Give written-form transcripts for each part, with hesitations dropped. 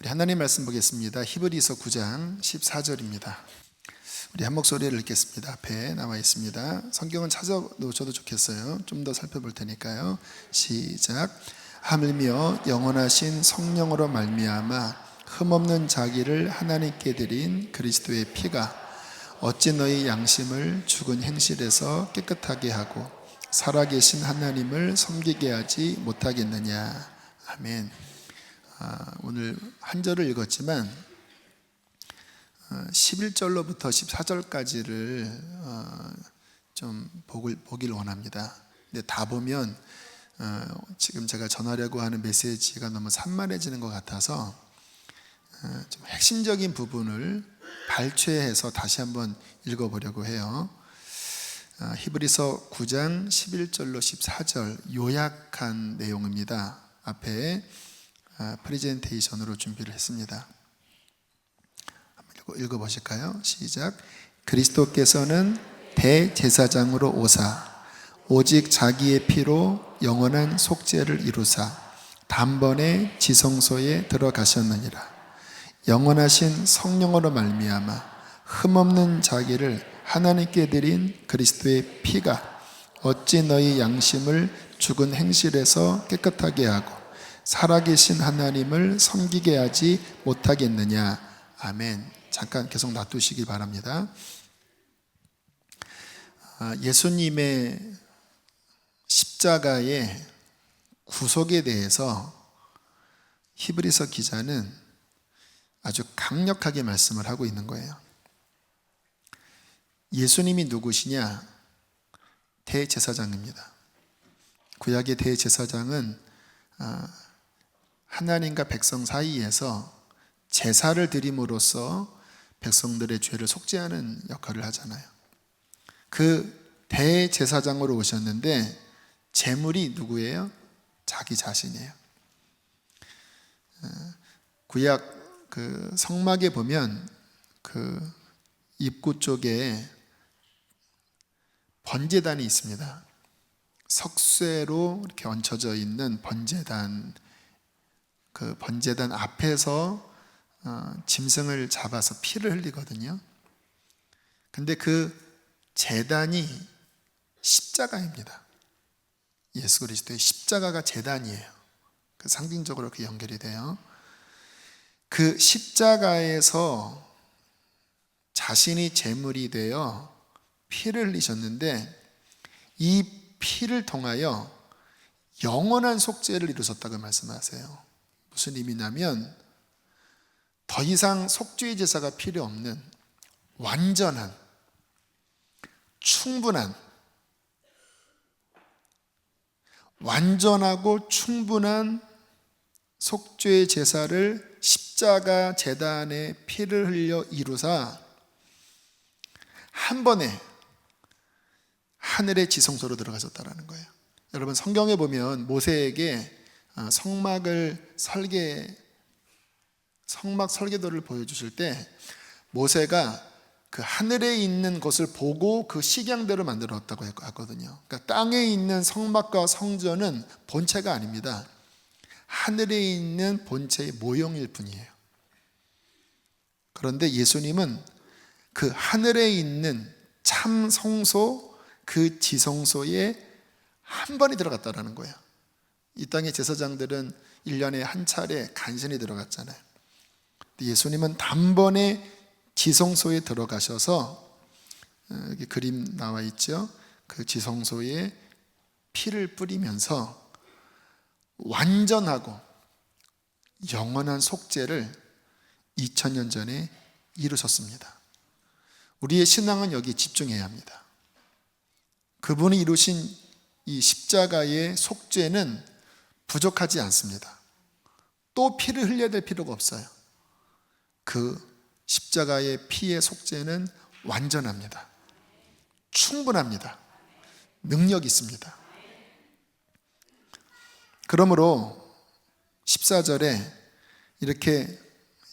우리 하나님 말씀 보겠습니다. 히브리서 9장 14절입니다. 우리 한 목소리를 읽겠습니다. 앞에 나와 있습니다. 성경은 찾아 놓으셔도 좋겠어요. 좀 더 살펴볼 테니까요. 시작. 하물며 영원하신 성령으로 말미암아 흠없는 자기를 하나님께 드린 그리스도의 피가 어찌 너희 양심을 죽은 행실에서 깨끗하게 하고 살아계신 하나님을 섬기게 하지 못하겠느냐. 아멘. 오늘 한 절을 읽었지만 11절로부터 14절까지를 좀 보길 원합니다. 근데 다 보면 지금 제가 전하려고 하는 메시지가 너무 산만해지는 것 같아서 좀 핵심적인 부분을 발췌해서 다시 한번 읽어보려고 해요. 히브리서 9장 11절로 14절 요약한 내용입니다. 앞에 프레젠테이션으로 준비를 했습니다. 한번 읽어보실까요? 시작. 그리스도께서는 대제사장으로 오사 오직 자기의 피로 영원한 속죄를 이루사 단번에 지성소에 들어가셨느니라. 영원하신 성령으로 말미암아 흠없는 자기를 하나님께 드린 그리스도의 피가 어찌 너희 양심을 죽은 행실에서 깨끗하게 하고 살아계신 하나님을 섬기게 하지 못하겠느냐. 아멘. 잠깐 계속 놔두시기 바랍니다. 예수님의 십자가의 구속에 대해서 히브리서 기자는 아주 강력하게 말씀을 하고 있는 거예요. 예수님이 누구시냐? 대제사장입니다. 구약의 대제사장은 하나님과 백성 사이에서 제사를 드림으로써 백성들의 죄를 속죄하는 역할을 하잖아요. 그 대제사장으로 오셨는데 제물이 누구예요? 자기 자신이에요. 구약 그 성막에 보면 그 입구 쪽에 번제단이 있습니다. 석쇠로 이렇게 얹혀져 있는 번제단, 그 번제단 앞에서 짐승을 잡아서 피를 흘리거든요. 근데 그 제단이 십자가입니다. 예수 그리스도의 십자가가 제단이에요. 그 상징적으로 그 연결이 돼요. 그 십자가에서 자신이 제물이 되어 피를 흘리셨는데 이 피를 통하여 영원한 속죄를 이루셨다고 말씀하세요. 무슨 의미냐면 더 이상 속죄의 제사가 필요 없는 완전한, 충분한, 완전하고 충분한 속죄의 제사를 십자가 제단에 피를 흘려 이루사 한 번에 하늘의 지성소로 들어가셨다는 거예요. 여러분 성경에 보면 모세에게 성막 설계도를 보여주실 때 모세가 그 하늘에 있는 것을 보고 그 식양대로 만들었다고 했거든요. 그러니까 땅에 있는 성막과 성전은 본체가 아닙니다. 하늘에 있는 본체의 모형일 뿐이에요. 그런데 예수님은 그 하늘에 있는 참 성소, 그 지성소에 한 번이 들어갔다라는 거예요. 이 땅의 제사장들은 1년에 한 차례 간신히 들어갔잖아요. 예수님은 단번에 지성소에 들어가셔서 여기 그림 나와 있죠. 그 지성소에 피를 뿌리면서 완전하고 영원한 속죄를 2000년 전에 이루셨습니다. 우리의 신앙은 여기 집중해야 합니다. 그분이 이루신 이 십자가의 속죄는 부족하지 않습니다. 또 피를 흘려야 될 필요가 없어요. 그 십자가의 피의 속죄는 완전합니다. 충분합니다. 능력이 있습니다. 그러므로 14절에 이렇게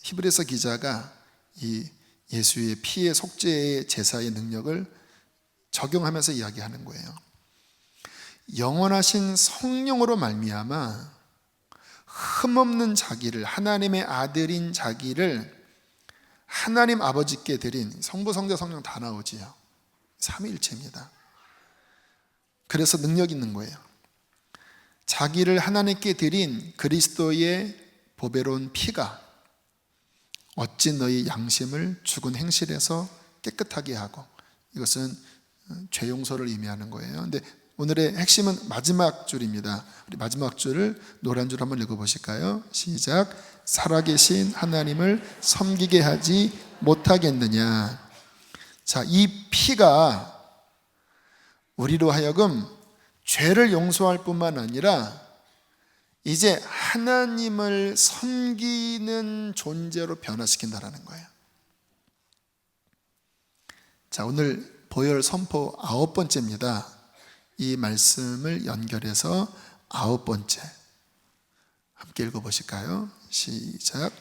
히브리서 기자가 이 예수의 피의 속죄의 제사의 능력을 적용하면서 이야기하는 거예요. 영원하신 성령으로 말미암아 흠없는 자기를, 하나님의 아들인 자기를 하나님 아버지께 드린, 성부, 성자, 성령 다 나오지요. 삼위일체입니다. 그래서 능력 있는 거예요. 자기를 하나님께 드린 그리스도의 보배로운 피가 어찌 너희 양심을 죽은 행실에서 깨끗하게 하고, 이것은 죄 용서를 의미하는 거예요. 근데 오늘의 핵심은 마지막 줄입니다. 우리 마지막 줄을 노란 줄 한번 읽어보실까요? 시작. 살아계신 하나님을 섬기게 하지 못하겠느냐. 자, 이 피가 우리로 하여금 죄를 용서할 뿐만 아니라 이제 하나님을 섬기는 존재로 변화시킨다라는 거예요. 자, 오늘 보혈 선포 9번째입니다. 이 말씀을 연결해서 9번째 함께 읽어보실까요? 시작.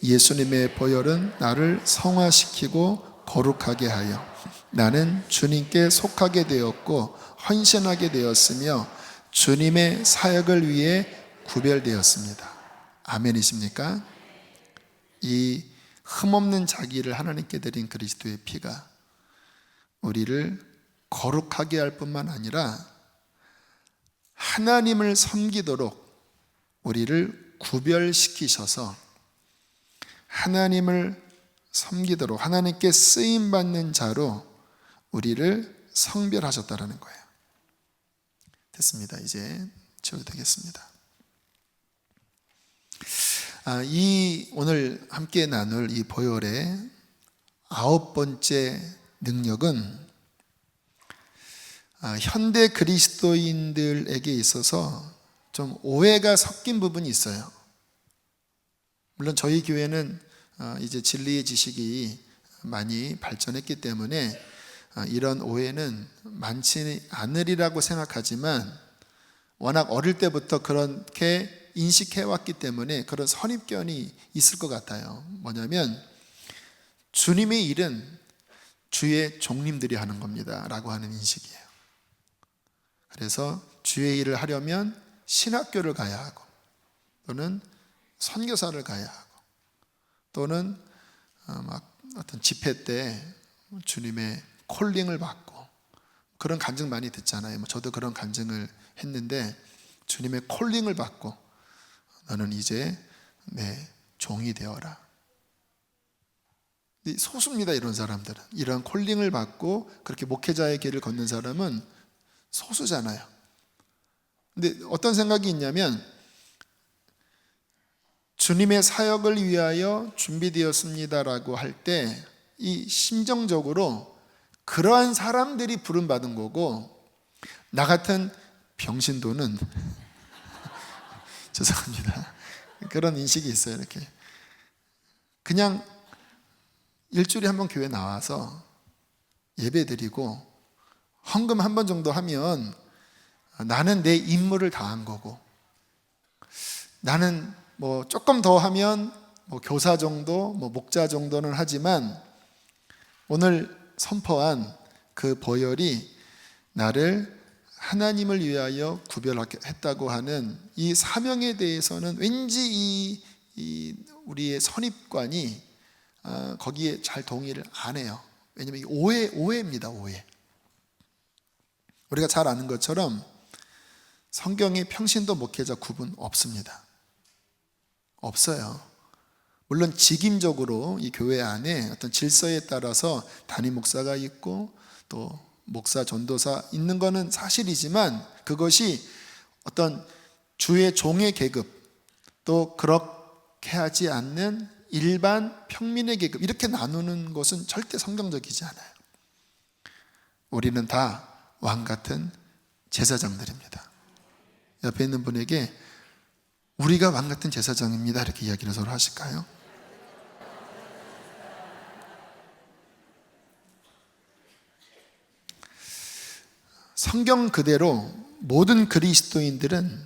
예수님의 보혈은 나를 성화시키고 거룩하게 하여 나는 주님께 속하게 되었고 헌신하게 되었으며 주님의 사역을 위해 구별되었습니다. 아멘이십니까? 이 흠없는 자기를 하나님께 드린 그리스도의 피가 우리를 거룩하게 할 뿐만 아니라 하나님을 섬기도록 우리를 구별시키셔서 하나님을 섬기도록 하나님께 쓰임받는 자로 우리를 성별하셨다라는 거예요. 됐습니다. 이제 치워도 되겠습니다. 이 오늘 함께 나눌 이 보혈의 9번째 능력은 현대 그리스도인들에게 있어서 좀 오해가 섞인 부분이 있어요. 물론 저희 교회는 이제 진리의 지식이 많이 발전했기 때문에 이런 오해는 많지 않으리라고 생각하지만 워낙 어릴 때부터 그렇게 인식해왔기 때문에 그런 선입견이 있을 것 같아요. 뭐냐면 주님의 일은 주의 종님들이 하는 겁니다 라고 하는 인식이에요. 그래서 주의 일을 하려면 신학교를 가야 하고 또는 선교사를 가야 하고 또는 막 어떤 집회 때 주님의 콜링을 받고 그런 간증 많이 듣잖아요. 저도 그런 간증을 했는데 주님의 콜링을 받고 너는 이제 내 종이 되어라. 소수입니다. 이런 사람들은. 이런 콜링을 받고 그렇게 목회자의 길을 걷는 사람은 소수잖아요. 근데 어떤 생각이 있냐면 주님의 사역을 위하여 준비되었습니다라고 할 때 이 심정적으로 그러한 사람들이 부름받은 거고 나 같은 병신도는 죄송합니다. 그런 인식이 있어요. 이렇게 그냥 일주일에 한 번 교회 나와서 예배 드리고 헌금 한 번 정도 하면 나는 내 임무를 다한 거고 나는 뭐 조금 더 하면 뭐 교사 정도, 뭐 목자 정도는 하지만 오늘 선포한 그 보혈이 나를 하나님을 위하여 구별했다고 하는 이 사명에 대해서는 왠지 이 우리의 선입관이 거기에 잘 동의를 안 해요. 왜냐하면 이 오해입니다. 오해. 우리가 잘 아는 것처럼 성경에 평신도 목회자 구분 없습니다. 없어요. 물론 직임적으로 이 교회 안에 어떤 질서에 따라서 담임 목사가 있고 또 목사, 전도사 있는 거는 사실이지만 그것이 어떤 주의 종의 계급 또 그렇게 하지 않는 일반 평민의 계급 이렇게 나누는 것은 절대 성경적이지 않아요. 우리는 다 왕 같은 제사장들입니다. 옆에 있는 분에게 우리가 왕 같은 제사장입니다 이렇게 이야기를 서로 하실까요? 성경 그대로 모든 그리스도인들은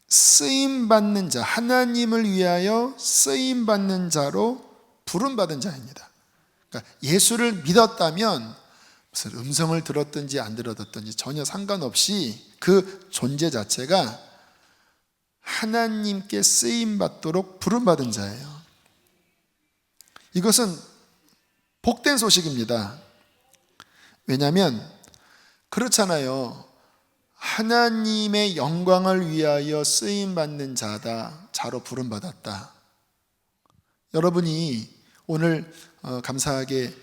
쓰임받는 자, 하나님을 위하여 쓰임받는 자로 부름받은 자입니다. 그러니까 예수를 믿었다면 무슨 음성을 들었든지 안 들었든지 전혀 상관없이 그 존재 자체가 하나님께 쓰임 받도록 부름받은 자예요. 이것은 복된 소식입니다. 왜냐하면 그렇잖아요. 하나님의 영광을 위하여 쓰임 받는 자다, 자로 부름받았다. 여러분이 오늘 감사하게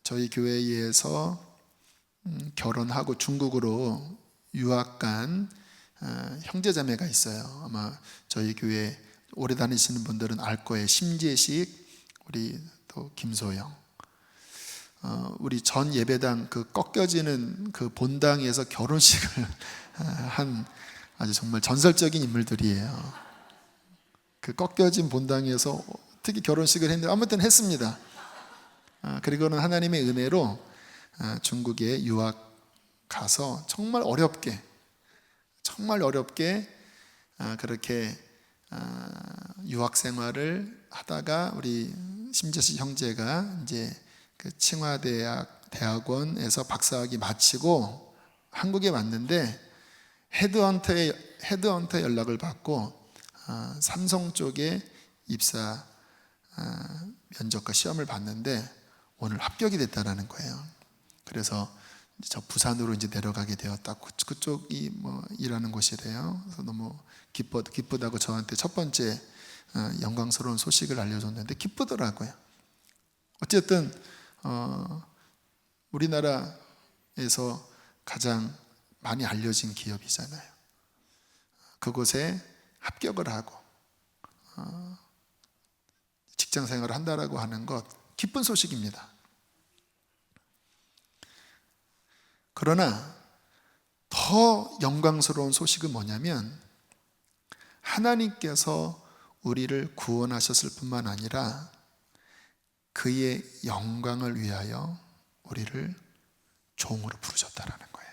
저희 교회에서 결혼하고 중국으로 유학 간 형제자매가 있어요. 아마 저희 교회 오래 다니시는 분들은 알 거예요. 심재식, 우리 또 김소영. 우리 전 예배당 그 꺾여지는 그 본당에서 결혼식을 한 아주 정말 전설적인 인물들이에요. 그 꺾여진 본당에서 특히 결혼식을 했는데 아무튼 했습니다. 그리고는 하나님의 은혜로 중국에 유학 가서 정말 어렵게 그렇게 유학 생활을 하다가 우리 심재식 형제가 이제 그 칭화대학원에서 박사학위 마치고 한국에 왔는데 헤드헌터 연락을 받고 삼성 쪽에 입사 면접과 시험을 봤는데 오늘 합격이 됐다라는 거예요. 그래서 저 부산으로 이제 내려가게 되었다. 그쪽이 뭐 일하는 곳이래요. 그래서 너무 기쁘다고 저한테 첫 번째 영광스러운 소식을 알려줬는데 기쁘더라고요. 어쨌든 우리나라에서 가장 많이 알려진 기업이잖아요. 그곳에 합격을 하고 직장 생활을 한다라고 하는 것 기쁜 소식입니다. 그러나 더 영광스러운 소식은 뭐냐면 하나님께서 우리를 구원하셨을 뿐만 아니라 그의 영광을 위하여 우리를 종으로 부르셨다라는 거예요.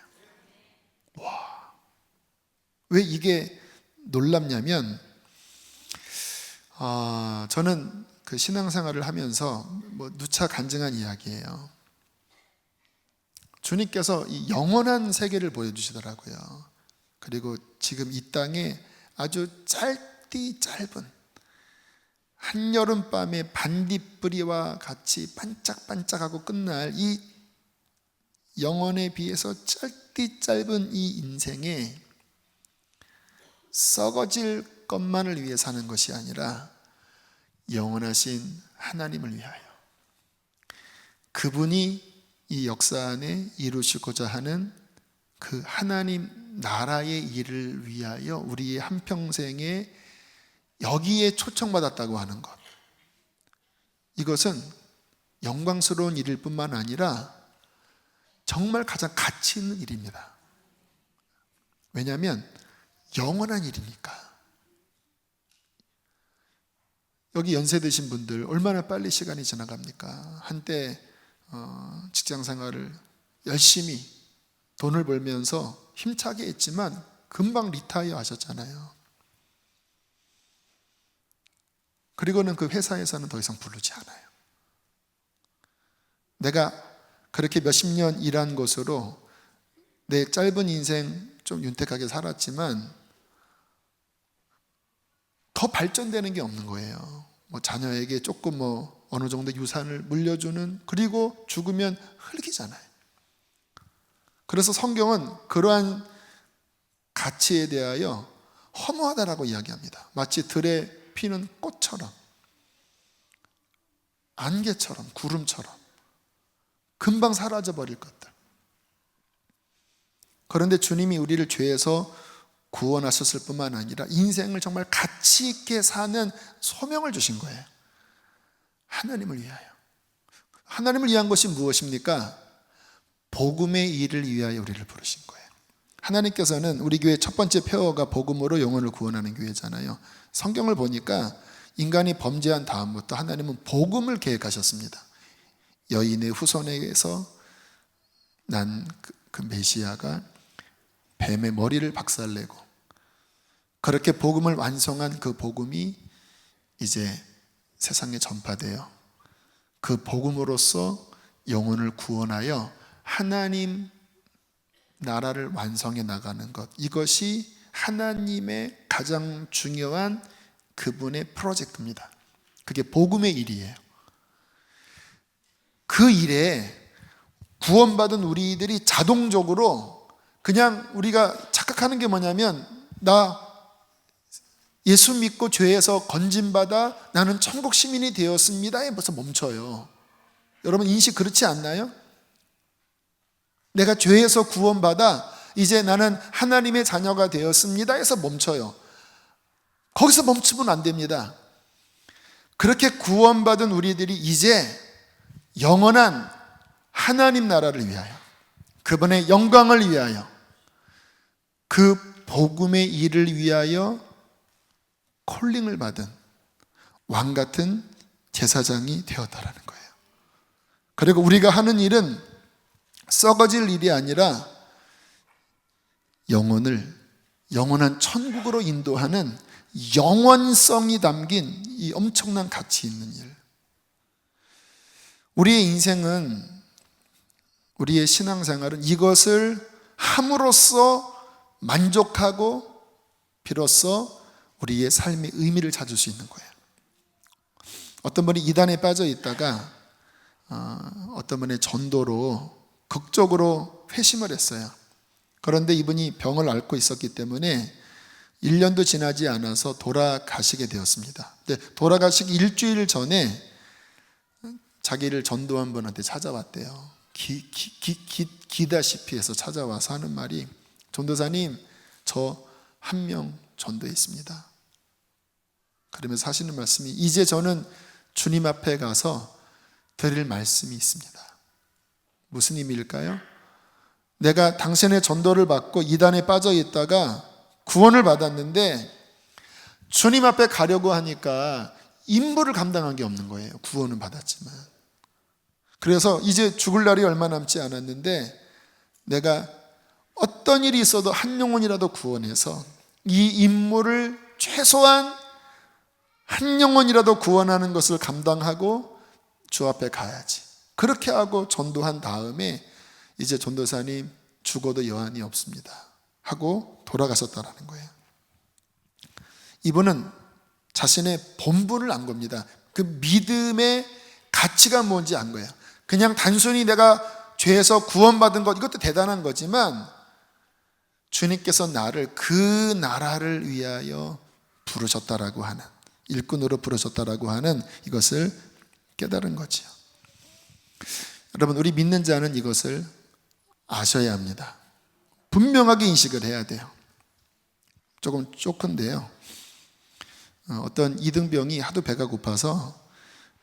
와, 왜 이게 놀랍냐면 저는 그 신앙생활을 하면서 뭐 누차 간증한 이야기예요. 주님께서 이 영원한 세계를 보여주시더라고요. 그리고 지금 이 땅에 아주 짧디 짧은 한여름밤의 반딧불이와 같이 반짝반짝하고 끝날 이 영혼에 비해서 짧디 짧은 이 인생에 썩어질 것만을 위해 사는 것이 아니라 영원하신 하나님을 위하여 그분이 이 역사 안에 이루시고자 하는 그 하나님 나라의 일을 위하여 우리의 한평생에 여기에 초청받았다고 하는 것, 이것은 영광스러운 일일 뿐만 아니라 정말 가장 가치 있는 일입니다. 왜냐하면 영원한 일이니까. 여기 연세 드신 분들 얼마나 빨리 시간이 지나갑니까? 한때 직장 생활을 열심히 돈을 벌면서 힘차게 했지만 금방 리타이어 하셨잖아요. 그리고는 그 회사에서는 더 이상 부르지 않아요. 내가 그렇게 몇십 년 일한 것으로 내 짧은 인생 좀 윤택하게 살았지만 더 발전되는 게 없는 거예요. 뭐 자녀에게 조금 뭐 어느 정도 유산을 물려주는, 그리고 죽으면 흙이잖아요. 그래서 성경은 그러한 가치에 대하여 허무하다라고 이야기합니다. 마치 들에 피는 꽃처럼, 안개처럼, 구름처럼 금방 사라져버릴 것들. 그런데 주님이 우리를 죄에서 구원하셨을 뿐만 아니라 인생을 정말 가치 있게 사는 소명을 주신 거예요. 하나님을 위하여. 하나님을 위한 것이 무엇입니까? 복음의 일을 위하여 우리를 부르신 거예요. 하나님께서는 우리 교회 첫 번째 폐허가 복음으로 영혼을 구원하는 교회잖아요. 성경을 보니까 인간이 범죄한 다음부터 하나님은 복음을 계획하셨습니다. 여인의 후손에게서 난 그 메시아가 뱀의 머리를 박살내고, 그렇게 복음을 완성한 그 복음이 이제 세상에 전파되어 그 복음으로써 영혼을 구원하여 하나님 나라를 완성해 나가는 것, 이것이 하나님의 가장 중요한 그분의 프로젝트입니다. 그게 복음의 일이에요. 그 일에 구원받은 우리들이 자동적으로 그냥 우리가 착각하는 게 뭐냐면, 나 예수 믿고 죄에서 건진받아 나는 천국 시민이 되었습니다에 벌써 멈춰요. 여러분 인식 그렇지 않나요? 내가 죄에서 구원받아 이제 나는 하나님의 자녀가 되었습니다 해서 멈춰요. 거기서 멈추면 안 됩니다. 그렇게 구원받은 우리들이 이제 영원한 하나님 나라를 위하여, 그분의 영광을 위하여, 그 복음의 일을 위하여 콜링을 받은 왕 같은 제사장이 되었다라는 거예요. 그리고 우리가 하는 일은 썩어질 일이 아니라 영원한 천국으로 인도하는 영원성이 담긴 이 엄청난 가치 있는 일. 우리의 인생은, 우리의 신앙생활은 이것을 함으로써 만족하고 비로소 우리의 삶의 의미를 찾을 수 있는 거예요. 어떤 분이 이단에 빠져 있다가 어떤 분의 전도로 극적으로 회심을 했어요. 그런데 이분이 병을 앓고 있었기 때문에 1년도 지나지 않아서 돌아가시게 되었습니다. 근데 돌아가시기 일주일 전에 자기를 전도한 분한테 찾아왔대요. 기다시피 해서 찾아와서 하는 말이, 전도사님, 저 한 명 전도했습니다. 그러면서 하시는 말씀이, 이제 저는 주님 앞에 가서 드릴 말씀이 있습니다. 무슨 의미일까요? 내가 당신의 전도를 받고 이단에 빠져 있다가 구원을 받았는데 주님 앞에 가려고 하니까 임무를 감당한 게 없는 거예요. 구원은 받았지만. 그래서 이제 죽을 날이 얼마 남지 않았는데 내가 어떤 일이 있어도 한 영혼이라도 구원해서 이 임무를 최소한 한 영혼이라도 구원하는 것을 감당하고 주 앞에 가야지. 그렇게 하고 전도한 다음에 이제 전도사님, 죽어도 여한이 없습니다 하고 돌아가셨다라는 거예요. 이분은 자신의 본분을 안 겁니다. 그 믿음의 가치가 뭔지 안 거예요. 그냥 단순히 내가 죄에서 구원받은 것, 이것도 대단한 거지만 주님께서 나를 그 나라를 위하여 부르셨다라고 하는, 일꾼으로 부르셨다라고 하는 이것을 깨달은 거지요. 여러분, 우리 믿는 자는 이것을 아셔야 합니다. 분명하게 인식을 해야 돼요. 조금 쪼큰데요, 어떤 이등병이 하도 배가 고파서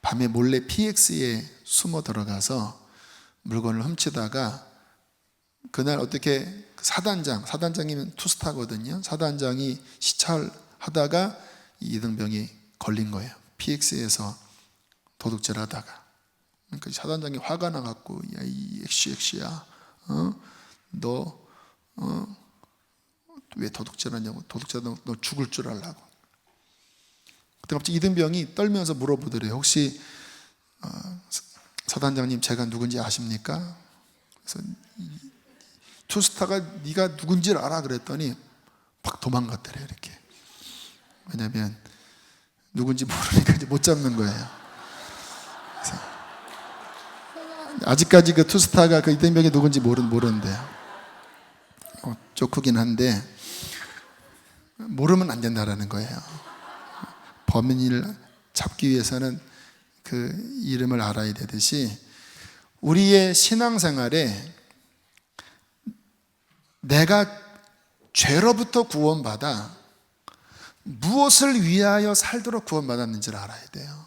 밤에 몰래 PX에 숨어 들어가서 물건을 훔치다가 그날 어떻게 사단장이면 투스타거든요. 사단장이 시찰하다가 이 이등병이 걸린 거예요. PX에서 도둑질 하다가. 그러니까 사단장이 화가 나갖고, 야, 이 엑시야, 너 왜 도둑질하냐고. 도둑질하다 너 죽을 줄 알라고. 그때 갑자기 이등병이 떨면서 물어보더래요. 혹시 사단장님, 제가 누군지 아십니까? 그래서 투스타가 네가 누군지 알아? 그랬더니 막 도망갔더래요. 이렇게. 왜냐하면 누군지 모르니까 이제 못 잡는 거예요. 그래서 아직까지 그 투스타가 그 이등병이 누군지 모르는데요. 쪼크긴 한데 모르면 안 된다라는 거예요. 범인을 잡기 위해서는 그 이름을 알아야 되듯이 우리의 신앙생활에 내가 죄로부터 구원받아 무엇을 위하여 살도록 구원받았는지를 알아야 돼요.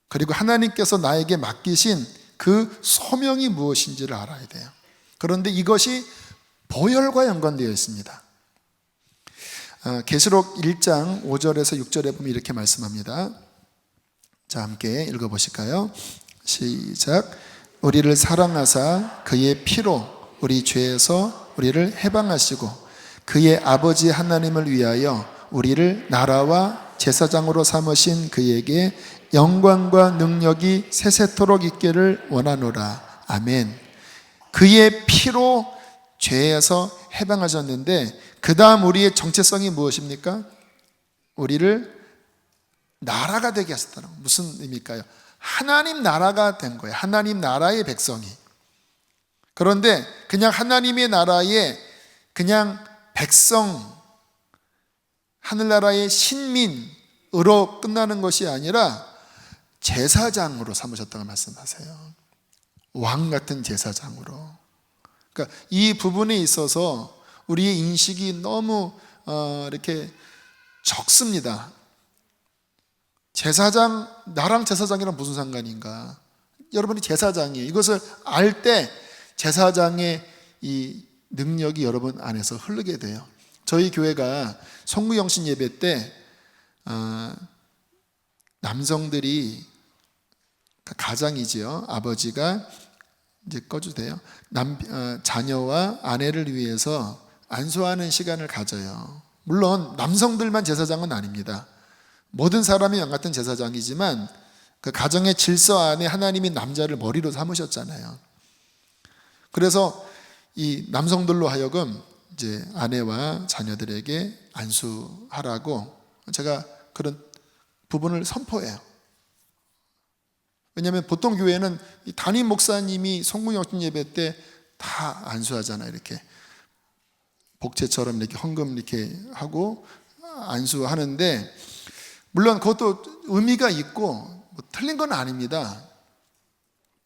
그리고 하나님께서 나에게 맡기신 그 소명이 무엇인지를 알아야 돼요. 그런데 이것이 보혈과 연관되어 있습니다. 계시록 1장 5절에서 6절에 보면 이렇게 말씀합니다. 자, 함께 읽어보실까요? 시작. 우리를 사랑하사 그의 피로 우리 죄에서 우리를 해방하시고 그의 아버지 하나님을 위하여 우리를 나라와 제사장으로 삼으신 그에게 영광과 능력이 세세토록 있기를 원하노라. 아멘. 그의 피로 죄에서 해방하셨는데 그 다음 우리의 정체성이 무엇입니까? 우리를 나라가 되게 하셨다는 거. 무슨 의미일까요? 하나님 나라가 된 거예요. 하나님 나라의 백성이. 그런데 그냥 하나님의 나라의 그냥 백성, 하늘나라의 신민으로 끝나는 것이 아니라 제사장으로 삼으셨다고 말씀하세요. 왕 같은 제사장으로. 그러니까 이 부분에 있어서 우리의 인식이 너무 이렇게 적습니다. 제사장, 나랑 제사장이랑 무슨 상관인가? 여러분이 제사장이에요. 이것을 알 때 제사장의 이 능력이 여러분 안에서 흐르게 돼요. 저희 교회가 송구영신 예배 때 남성들이 가장이지요. 아버지가 이제 꺼주세요. 자녀와 아내를 위해서 안수하는 시간을 가져요. 물론 남성들만 제사장은 아닙니다. 모든 사람이 양 같은 제사장이지만 그 가정의 질서 안에 하나님이 남자를 머리로 삼으셨잖아요. 그래서 이 남성들로 하여금 이제 아내와 자녀들에게 안수하라고 제가 그런 부분을 선포해요. 왜냐하면 보통 교회는 담임 목사님이 송구영신 예배 때 다 안수하잖아요. 이렇게 복제처럼 이렇게 헌금 이렇게 하고 안수하는데, 물론 그것도 의미가 있고 뭐 틀린 건 아닙니다.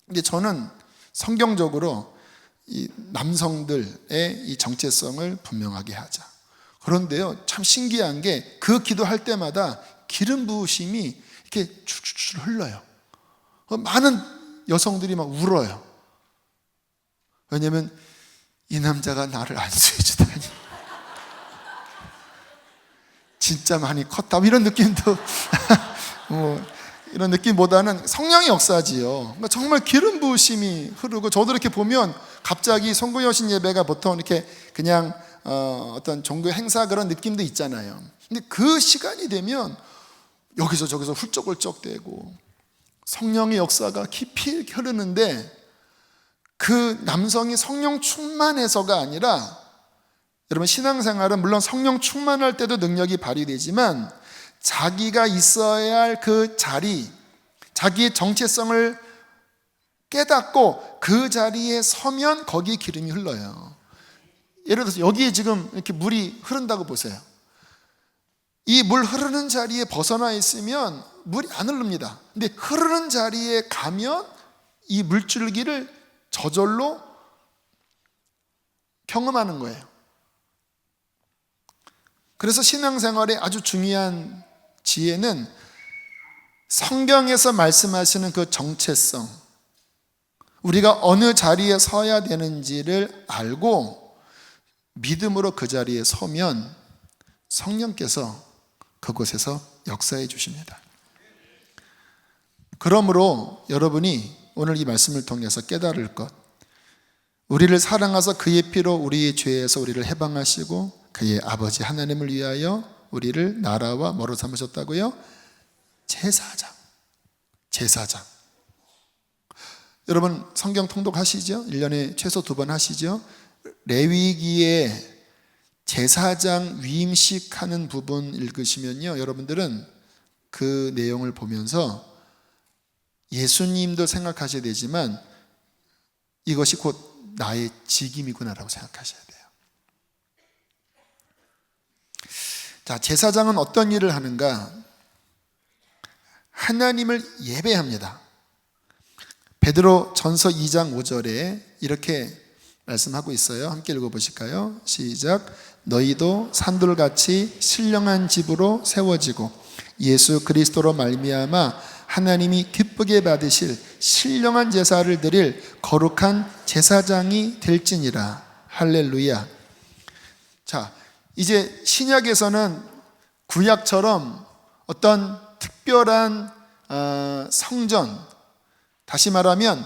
근데 저는 성경적으로 이 남성들의 이 정체성을 분명하게 하자. 그런데요, 참 신기한 게 그 기도할 때마다 기름 부으심이 이렇게 줄줄줄 흘러요. 많은 여성들이 막 울어요. 왜냐하면 이 남자가 나를 안수해 주다니 진짜 많이 컸다, 이런 느낌도 뭐 이런 느낌보다는 성령의 역사지요. 그러니까 정말 기름 부으심이 흐르고, 저도 이렇게 보면 갑자기 송구여신 예배가 보통 이렇게 그냥 어떤 종교 행사 그런 느낌도 있잖아요. 근데 그 시간이 되면 여기서 저기서 훌쩍훌쩍 되고 성령의 역사가 깊이 흐르는데, 그 남성이 성령 충만해서가 아니라, 여러분 신앙생활은 물론 성령 충만할 때도 능력이 발휘되지만 자기가 있어야 할 그 자리, 자기의 정체성을 깨닫고 그 자리에 서면 거기에 기름이 흘러요. 예를 들어서 여기에 지금 이렇게 물이 흐른다고 보세요. 이 물 흐르는 자리에 벗어나 있으면 물이 안 흐릅니다. 근데 흐르는 자리에 가면 이 물줄기를 저절로 경험하는 거예요. 그래서 신앙생활의 아주 중요한 지혜는 성경에서 말씀하시는 그 정체성, 우리가 어느 자리에 서야 되는지를 알고 믿음으로 그 자리에 서면 성령께서 그곳에서 역사해 주십니다. 그러므로 여러분이 오늘 이 말씀을 통해서 깨달을 것, 우리를 사랑하사 그의 피로 우리의 죄에서 우리를 해방하시고 그의 아버지 하나님을 위하여 우리를 나라와 뭐로 삼으셨다고요? 제사장. 제사장. 여러분 성경 통독하시죠? 1년에 최소 2번 하시죠? 레위기에 제사장 위임식 하는 부분 읽으시면요, 여러분들은 그 내용을 보면서 예수님도 생각하셔야 되지만 이것이 곧 나의 직임이구나라고 생각하셔야 돼요. 자, 제사장은 어떤 일을 하는가? 하나님을 예배합니다. 베드로 전서 2장 5절에 이렇게 말씀하고 있어요. 함께 읽어보실까요? 시작. 너희도 산돌같이 신령한 집으로 세워지고 예수 그리스도로 말미암아 하나님이 기쁘게 받으실 신령한 제사를 드릴 거룩한 제사장이 될지니라. 할렐루야. 자, 이제 신약에서는 구약처럼 어떤 특별한 성전, 다시 말하면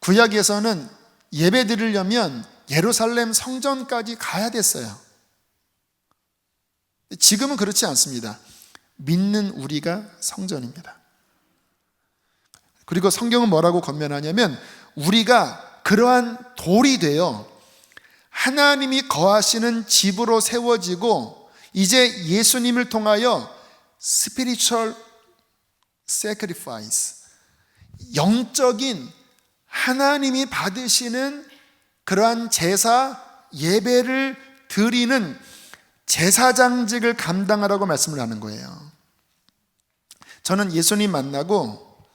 구약에서는 예배 드리려면 예루살렘 성전까지 가야 됐어요. 지금은 그렇지 않습니다. 믿는 우리가 성전입니다. 그리고 성경은 뭐라고 권면하냐면 우리가 그러한 돌이 되어 하나님이 거하시는 집으로 세워지고 이제 예수님을 통하여 spiritual sacrifice, 영적인 하나님이 받으시는 그러한 제사 예배를 드리는 제사장직을 감당하라고 말씀을 하는 거예요. 저는 예수님 만나고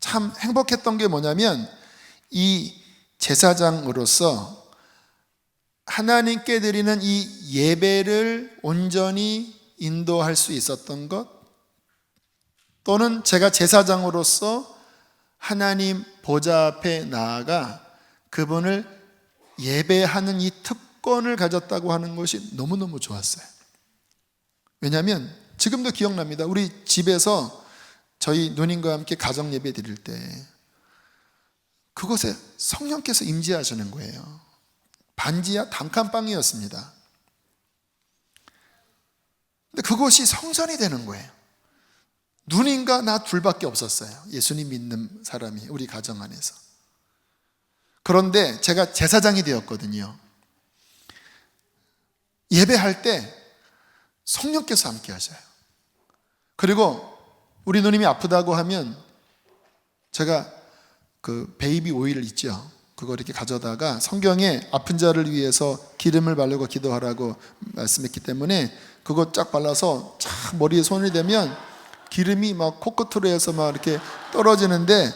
참 행복했던 게 뭐냐면 이 제사장으로서 하나님께 드리는 이 예배를 온전히 인도할 수 있었던 것, 또는 제가 제사장으로서 하나님 보좌 앞에 나아가 그분을 예배하는 이 특권을 가졌다고 하는 것이 너무너무 좋았어요. 왜냐하면 지금도 기억납니다. 우리 집에서 저희 누님과 함께 가정 예배 드릴 때 그곳에 성령께서 임재하시는 거예요. 반지하 단칸방이었습니다. 근데 그곳이 성전이 되는 거예요. 누님과 나 둘밖에 없었어요. 예수님 믿는 사람이 우리 가정 안에서. 그런데 제가 제사장이 되었거든요. 예배할 때 성령께서 함께 하셔요. 그리고 우리 누님이 아프다고 하면 제가 그 베이비 오일 있죠. 그거 이렇게 가져다가 성경에 아픈 자를 위해서 기름을 바르고 기도하라고 말씀했기 때문에 그거 쫙 발라서 쫙 머리에 손을 대면 기름이 막 코끝으로 해서 막 이렇게 떨어지는데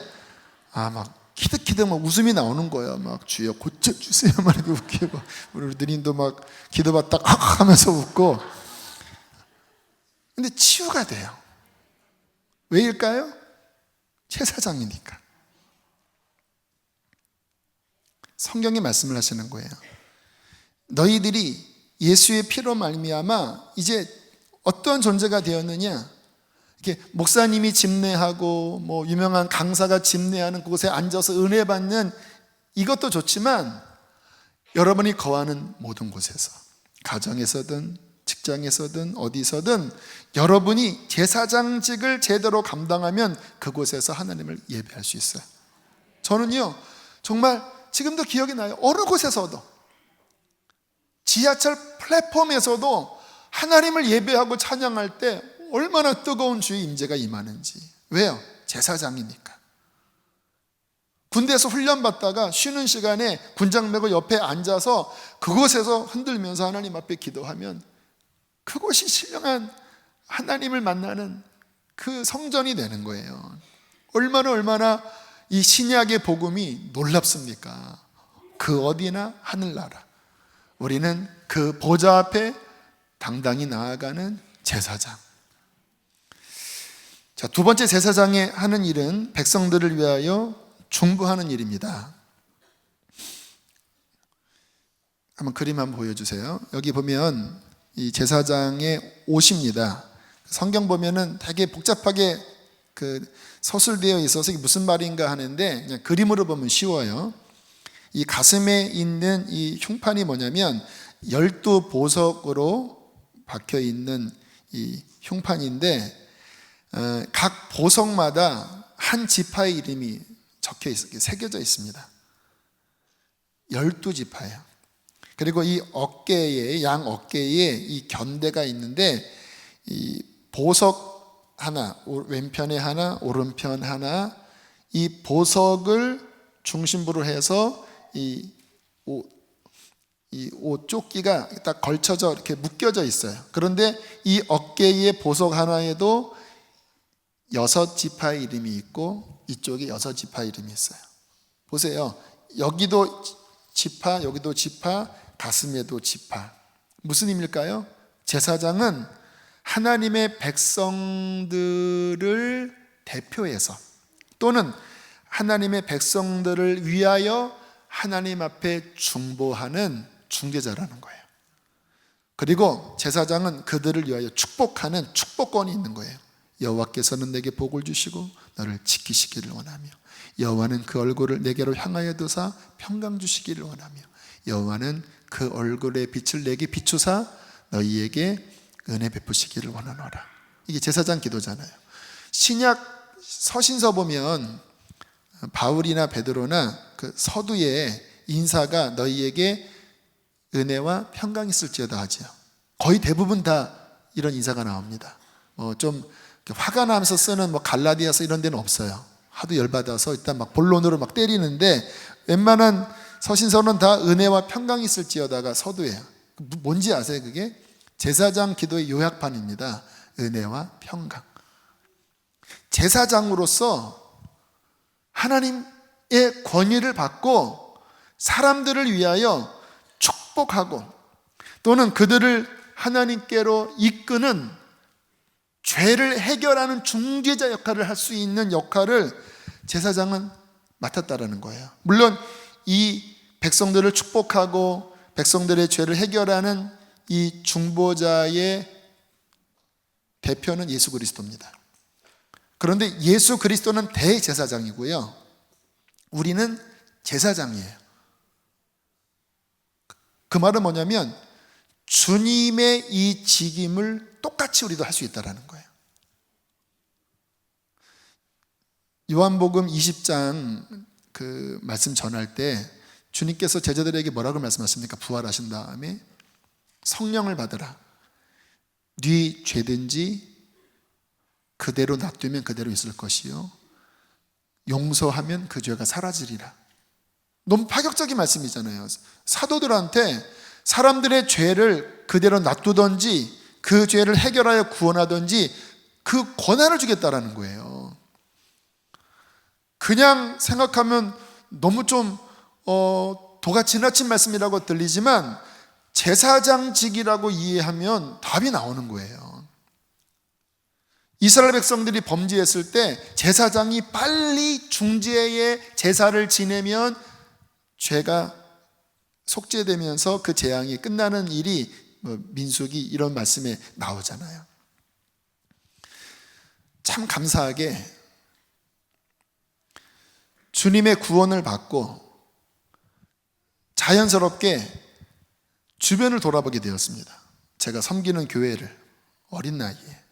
막 키득키득 막 웃음이 나오는 거야. 막 주여 고쳐주세요. 막 이렇게 웃기고 우리 누님도 막 기도받다 하면서 웃고. 근데 치유가 돼요. 왜일까요? 제사장이니까. 성경이 말씀을 하시는 거예요. 너희들이 예수의 피로 말미암아 이제 어떤 존재가 되었느냐? 이렇게 목사님이 집례하고 뭐 유명한 강사가 집례하는 곳에 앉아서 은혜 받는 이것도 좋지만 여러분이 거하는 모든 곳에서, 가정에서든 직장에서든 어디서든 여러분이 제사장직을 제대로 감당하면 그곳에서 하나님을 예배할 수 있어요. 저는요 정말 지금도 기억이 나요. 어느 곳에서도, 지하철 플랫폼에서도 하나님을 예배하고 찬양할 때 얼마나 뜨거운 주의 임재가 임하는지. 왜요? 제사장이니까. 군대에서 훈련받다가 쉬는 시간에 군장 메고 옆에 앉아서 그곳에서 흔들면서 하나님 앞에 기도하면 그곳이 신령한 하나님을 만나는 그 성전이 되는 거예요. 얼마나 이 신약의 복음이 놀랍습니까? 그 어디나 하늘나라. 우리는 그 보좌 앞에 당당히 나아가는 제사장. 자, 두 번째 제사장이 하는 일은 백성들을 위하여 중보하는 일입니다. 한번 그림 한번 보여주세요. 여기 보면 이 제사장의 옷입니다. 성경 보면은 되게 복잡하게 그 서술되어 있어서 이게 무슨 말인가 하는데 그냥 그림으로 보면 쉬워요. 이 가슴에 있는 이 흉판이 뭐냐면 12보석으로 박혀 있는 이 흉판인데 각 보석마다 한 지파의 이름이 적혀 있어요. 새겨져 있습니다. 12지파예요. 그리고 이 어깨에, 양 어깨에 이 견대가 있는데 이 보석 하나, 왼편에 하나, 오른편 하나, 이 보석을 중심부로 해서 이 옷 조끼가 딱 걸쳐져 이렇게 묶여져 있어요. 그런데 이 어깨의 보석 하나에도 6지파의 이름이 있고 이쪽에 6지파의 이름이 있어요. 보세요. 여기도 지파, 여기도 지파, 가슴에도 지파. 무슨 의미일까요? 제사장은 하나님의 백성들을 대표해서 또는 하나님의 백성들을 위하여 하나님 앞에 중보하는 중재자라는 거예요. 그리고 제사장은 그들을 위하여 축복하는 축복권이 있는 거예요. 여호와께서는 내게 복을 주시고 너를 지키시기를 원하며 여호와는 그 얼굴을 내게로 향하여 두사 평강 주시기를 원하며 여호와는 그 얼굴의 빛을 내게 비추사 너희에게 은혜 베푸시기를 원하노라. 이게 제사장 기도잖아요. 신약 서신서 보면 바울이나 베드로나 그 서두에 인사가 너희에게 은혜와 평강이 있을지어다 하지요. 거의 대부분 다 이런 인사가 나옵니다. 좀 화가 나면서 쓰는 갈라디아서 이런 데는 없어요. 하도 열받아서 일단 본론으로 때리는데 웬만한 서신서는 다 은혜와 평강이 있을지어다가 서두예요. 뭔지 아세요? 그게 제사장 기도의 요약판입니다. 은혜와 평강. 제사장으로서 하나님의 권위를 받고 사람들을 위하여 축복하고 또는 그들을 하나님께로 이끄는 죄를 해결하는 중재자 역할을 할 수 있는 역할을 제사장은 맡았다라는 거예요. 물론 이 백성들을 축복하고 백성들의 죄를 해결하는 이 중보자의 대표는 예수 그리스도입니다. 그런데 예수 그리스도는 대제사장이고요. 우리는 제사장이에요. 그 말은 뭐냐면 주님의 이 직임을 똑같이 우리도 할 수 있다는 거예요. 요한복음 20장 그 말씀 전할 때 주님께서 제자들에게 뭐라고 말씀하십니까? 부활하신 다음에 성령을 받으라. 네 죄든지 그대로 놔두면 그대로 있을 것이요 용서하면 그 죄가 사라지리라. 너무 파격적인 말씀이잖아요. 사도들한테 사람들의 죄를 그대로 놔두든지 그 죄를 해결하여 구원하든지 그 권한을 주겠다라는 거예요. 그냥 생각하면 너무 좀 도가 지나친 말씀이라고 들리지만 제사장직이라고 이해하면 답이 나오는 거예요. 이스라엘 백성들이 범죄했을 때 제사장이 빨리 중재의 제사를 지내면 죄가 속죄되면서 그 재앙이 끝나는 일이 민수기 이런 말씀에 나오잖아요. 참 감사하게 주님의 구원을 받고 자연스럽게 주변을 돌아보게 되었습니다. 제가 섬기는 교회를 어린 나이에.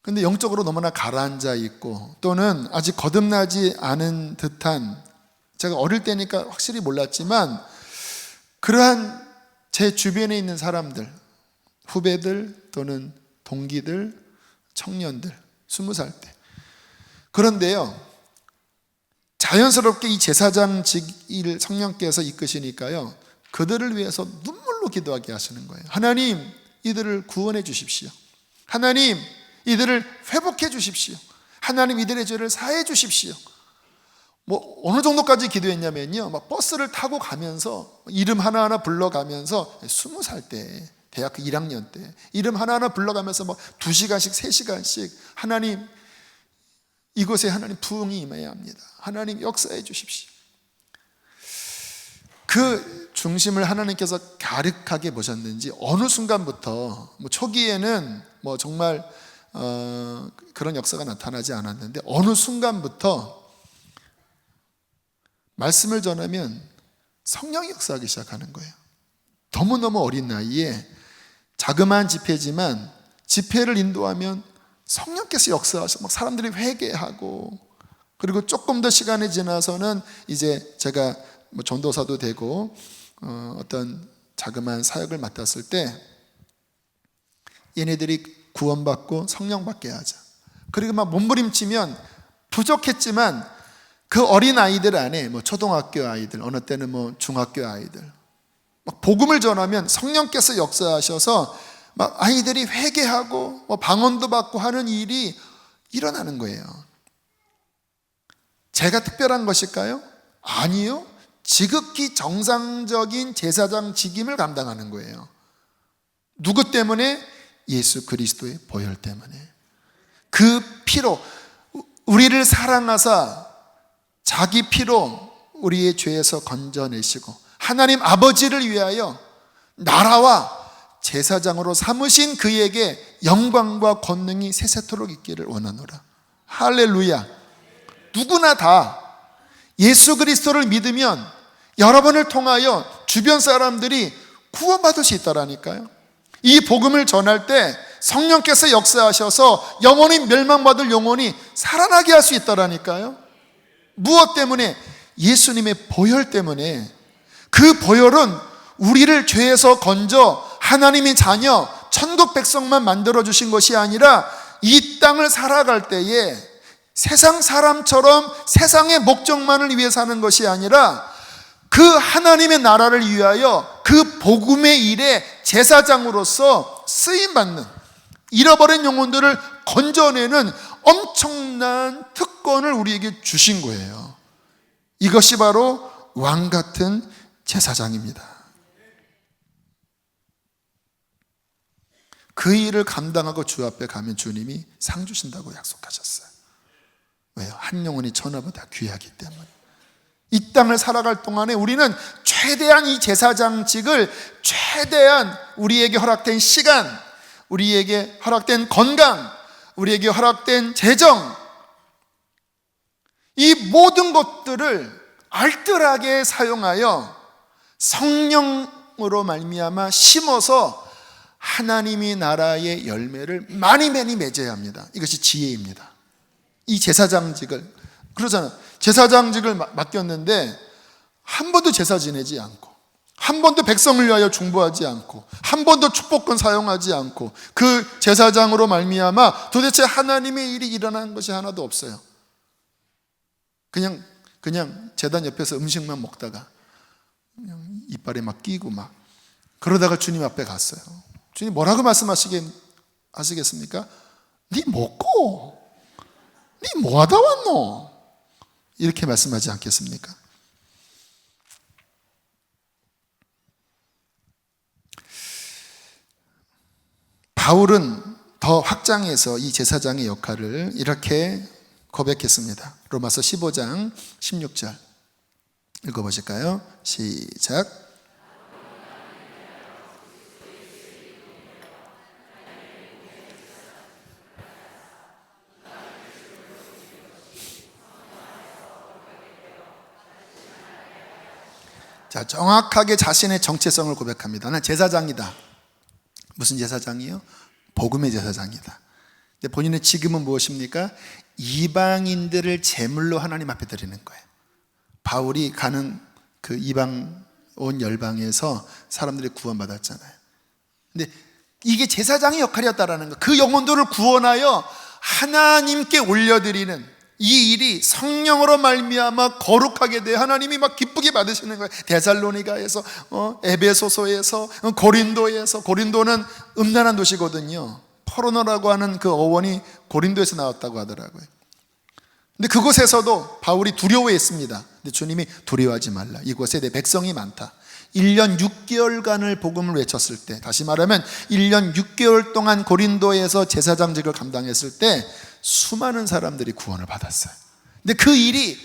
근데 영적으로 너무나 가라앉아 있고 또는 아직 거듭나지 않은 듯한, 제가 어릴 때니까 확실히 몰랐지만 그러한 제 주변에 있는 사람들, 후배들 또는 동기들, 청년들, 20살 때. 그런데요, 자연스럽게 이 제사장직을 성령께서 이끄시니까요, 그들을 위해서 눈물로 기도하게 하시는 거예요. 하나님, 이들을 구원해 주십시오. 하나님, 이들을 회복해 주십시오. 하나님, 이들의 죄를 사해 주십시오. 어느 정도까지 기도했냐면요, 버스를 타고 가면서 이름 하나하나 불러가면서 20살 때, 대학교 1학년 때 이름 하나하나 불러가면서 2시간씩 3시간씩 하나님, 이곳에 하나님 부흥이 임해야 합니다. 하나님 역사해 주십시오. 그 중심을 하나님께서 가득하게 보셨는지 어느 순간부터 초기에는 정말 그런 역사가 나타나지 않았는데 어느 순간부터 말씀을 전하면 성령이 역사하기 시작하는 거예요. 너무너무 어린 나이에 자그마한 집회지만 집회를 인도하면 성령께서 역사하셔서 사람들이 회개하고, 그리고 조금 더 시간이 지나서는 이제 제가 전도사도 되고 어떤 자그마한 사역을 맡았을 때 얘네들이 구원받고 성령 받게 하자. 그리고 몸부림치면 부족했지만 그 어린 아이들 안에 초등학교 아이들, 어느 때는 중학교 아이들 복음을 전하면 성령께서 역사하셔서 아이들이 회개하고 방언도 받고 하는 일이 일어나는 거예요. 제가 특별한 것일까요? 아니요. 지극히 정상적인 제사장 직임을 감당하는 거예요. 누구 때문에? 예수 그리스도의 보혈 때문에. 그 피로 우리를 사랑하사 자기 피로 우리의 죄에서 건져내시고 하나님 아버지를 위하여 나라와 제사장으로 삼으신 그에게 영광과 권능이 세세토록 있기를 원하노라. 할렐루야. 누구나 다 예수 그리스도를 믿으면 여러분을 통하여 주변 사람들이 구원받을 수 있다라니까요. 이 복음을 전할 때 성령께서 역사하셔서 영원히 멸망받을 영혼이 살아나게 할 수 있다라니까요. 무엇 때문에? 예수님의 보혈 때문에. 그 보혈은 우리를 죄에서 건져 하나님의 자녀, 천국 백성만 만들어주신 것이 아니라 이 땅을 살아갈 때에 세상 사람처럼 세상의 목적만을 위해 사는 것이 아니라 그 하나님의 나라를 위하여 그 복음의 일에 제사장으로서 쓰임받는, 잃어버린 영혼들을 건져내는 엄청난 특권을 우리에게 주신 거예요. 이것이 바로 왕 같은 제사장입니다. 그 일을 감당하고 주 앞에 가면 주님이 상 주신다고 약속하셨어요. 왜요? 한 영혼이 천하보다 귀하기 때문에. 이 땅을 살아갈 동안에 우리는 최대한 이 제사장직을, 최대한 우리에게 허락된 시간, 우리에게 허락된 건강, 우리에게 허락된 재정, 이 모든 것들을 알뜰하게 사용하여 성령으로 말미암아 심어서 하나님의 나라의 열매를 많이 맺어야 합니다. 이것이 지혜입니다. 이 제사장직을, 그러잖아요. 제사장직을 맡겼는데 한 번도 제사 지내지 않고, 한 번도 백성을 위하여 중보하지 않고, 한 번도 축복권 사용하지 않고, 그 제사장으로 말미암아 도대체 하나님의 일이 일어난 것이 하나도 없어요. 그냥 제단 옆에서 음식만 먹다가 그냥 이빨에 막 끼고 막 그러다가 주님 앞에 갔어요. 주님 뭐라고 말씀하시겠습니까? 네 먹고 네 뭐하다 왔노? 이렇게 말씀하지 않겠습니까? 바울은 더 확장해서 이 제사장의 역할을 이렇게 고백했습니다. 로마서 15장 16절 읽어보실까요? 시작. 자, 정확하게 자신의 정체성을 고백합니다. 난 제사장이다. 무슨 제사장이요? 복음의 제사장이다. 근데 본인의 직임은 무엇입니까? 이방인들을 제물로 하나님 앞에 드리는 거예요. 바울이 가는 그 이방 온 열방에서 사람들이 구원받았잖아요. 근데 이게 제사장의 역할이었다라는 거. 그 영혼들을 구원하여 하나님께 올려드리는 이 일이 성령으로 말미암아 거룩하게 돼 하나님이 막 기쁘게 받으시는 거예요. 데살로니가에서, 에베소서에서, 고린도에서, 고린도는 음란한 도시거든요. 포르노라고 하는 그 어원이 고린도에서 나왔다고 하더라고요. 근데 그곳에서도 바울이 두려워했습니다. 근데 주님이 두려워하지 말라. 이곳에 내 백성이 많다. 1년 6개월간을 복음을 외쳤을 때, 다시 말하면 1년 6개월 동안 고린도에서 제사장직을 감당했을 때 수많은 사람들이 구원을 받았어요. 근데 그 일이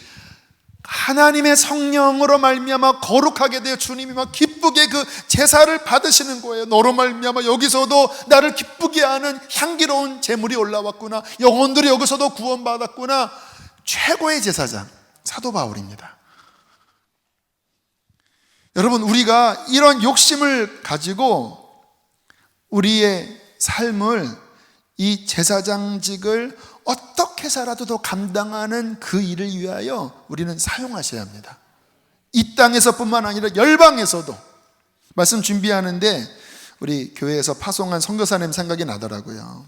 하나님의 성령으로 말미암아 거룩하게 되어 주님이 막 기쁘게 그 제사를 받으시는 거예요. 너로 말미암아 여기서도 나를 기쁘게 하는 향기로운 제물이 올라왔구나. 영혼들이 여기서도 구원받았구나. 최고의 제사장 사도 바울입니다. 여러분, 우리가 이런 욕심을 가지고 우리의 삶을, 이 제사장직을 어떻게 살아도 더 감당하는 그 일을 위하여 우리는 사용하셔야 합니다. 이 땅에서뿐만 아니라 열방에서도. 말씀 준비하는데 우리 교회에서 파송한 선교사님 생각이 나더라고요.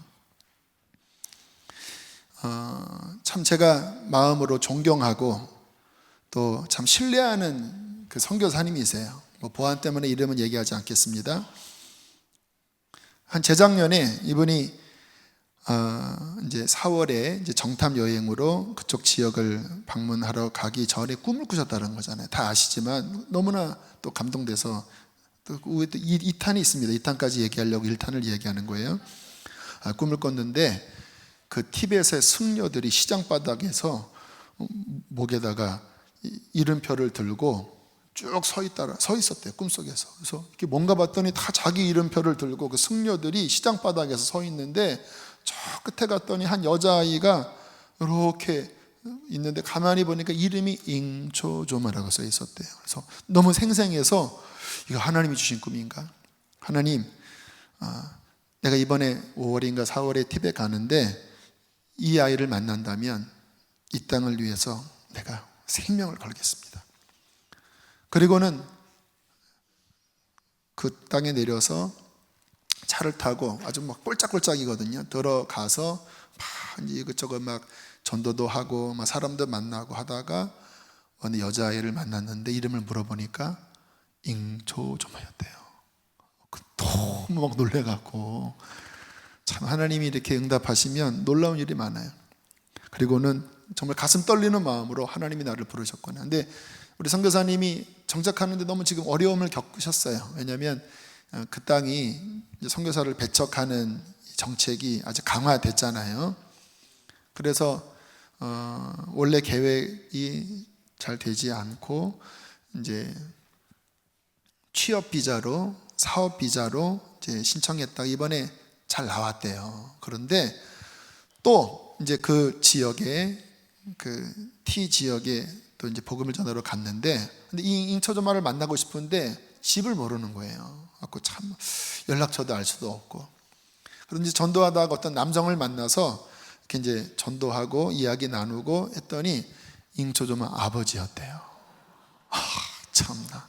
참 제가 마음으로 존경하고 또 참 신뢰하는 그 선교사님이세요. 뭐 보안 때문에 이름은 얘기하지 않겠습니다. 한 재작년에 이분이 이제 4월에 이제 정탐 여행으로 그쪽 지역을 방문하러 가기 전에 꿈을 꾸셨다는 거잖아요. 다 아시지만 너무나 또 감동돼서 또 2탄이 있습니다. 2탄까지 얘기하려고 1탄을 얘기하는 거예요. 꿈을 꿨는데 그 티벳의 승려들이 시장 바닥에서 목에다가 이름표를 들고 쭉 서 있었대요. 꿈속에서. 그래서 이렇게 뭔가 봤더니 다 자기 이름표를 들고 그 승려들이 시장 바닥에서 서 있는데 저 끝에 갔더니 한 여자아이가 이렇게 있는데 가만히 보니까 이름이 잉초조마라고 써 있었대요. 그래서 너무 생생해서 이거 하나님이 주신 꿈인가? 하나님, 내가 이번에 5월인가 4월에 티벳 가는데 이 아이를 만난다면 이 땅을 위해서 내가 생명을 걸겠습니다. 그리고는 그 땅에 내려서 차를 타고 아주 막 꼴짝꼴짝이거든요. 들어가서 막 이것저것 막 전도도 하고 막 사람도 만나고 하다가 어느 여자아이를 만났는데 이름을 물어보니까 잉초조마였대요. 너무 막 놀래갖고, 참 하나님이 이렇게 응답하시면 놀라운 일이 많아요. 그리고는 정말 가슴 떨리는 마음으로 하나님이 나를 부르셨구나. 근데 우리 선교사님이 정착하는데 너무 지금 어려움을 겪으셨어요. 왜냐하면 그 땅이 선교사를 배척하는 정책이 아주 강화됐잖아요. 그래서 원래 계획이 잘 되지 않고 이제 취업 비자로, 사업 비자로 이제 신청했다가 이번에 잘 나왔대요. 그런데 또 이제 그 지역에, 그 T 지역에 또 이제 복음을 전하러 갔는데, 근데 이 잉초조마를 만나고 싶은데 집을 모르는 거예요. 그래서 참 연락처도 알 수도 없고. 그런데 전도하다가 어떤 남성을 만나서 이렇게 이제 전도하고 이야기 나누고 했더니 잉초조마 아버지였대요. 참나.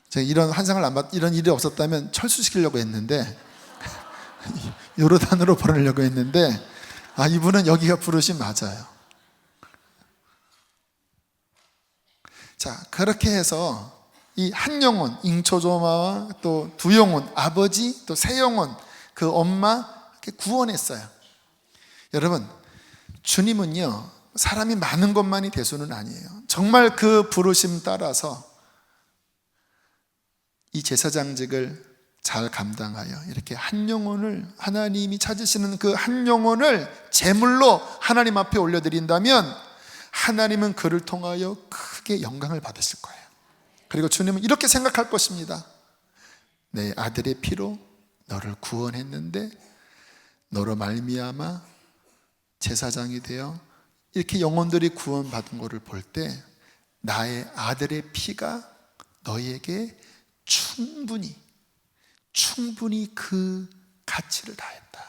제가 이런 환상을 이런 일이 없었다면 철수시키려고 했는데 요르단으로 보내려고 했는데, 이분은 여기가 부르심 맞아요. 자, 그렇게 해서 이 한 영혼, 잉초조마와 또 두 영혼, 아버지 또 세 영혼, 그 엄마 이렇게 구원했어요. 여러분, 주님은요, 사람이 많은 것만이 대수는 아니에요. 정말 그 부르심 따라서 이 제사장직을 잘 감당하여 이렇게 한 영혼을, 하나님이 찾으시는 그 한 영혼을 제물로 하나님 앞에 올려드린다면 하나님은 그를 통하여 크게 영광을 받으실 거예요. 그리고 주님은 이렇게 생각할 것입니다. 내 아들의 피로 너를 구원했는데 너로 말미암아 제사장이 되어 이렇게 영혼들이 구원받은 것을 볼 때 나의 아들의 피가 너희에게 충분히 그 가치를 다했다.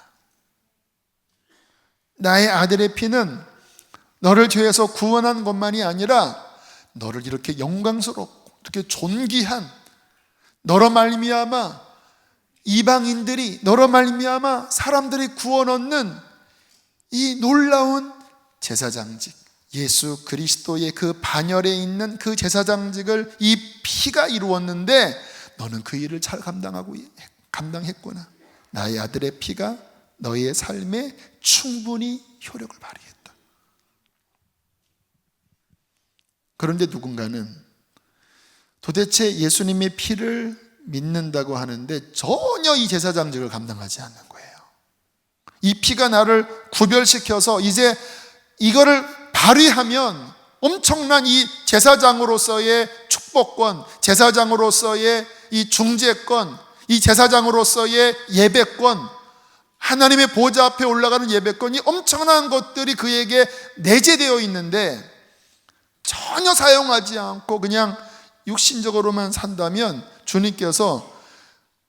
나의 아들의 피는 너를 죄에서 구원한 것만이 아니라 너를 이렇게 영광스럽고 이렇게 존귀한, 너로 말미암아 이방인들이, 너로 말미암아 사람들이 구원 얻는 이 놀라운 제사장직, 예수 그리스도의 그 반열에 있는 그 제사장직을 이 피가 이루었는데 너는 그 일을 잘 감당했구나. 나의 아들의 피가 너의 삶에 충분히 효력을 발휘했다. 그런데 누군가는 도대체 예수님의 피를 믿는다고 하는데 전혀 이 제사장직을 감당하지 않는 거예요. 이 피가 나를 구별시켜서 이제 이거를 발휘하면 엄청난 이 제사장으로서의 축복권, 제사장으로서의 이 중재권, 이 제사장으로서의 예배권, 하나님의 보좌 앞에 올라가는 예배권이 엄청난 것들이 그에게 내재되어 있는데 전혀 사용하지 않고 그냥 육신적으로만 산다면 주님께서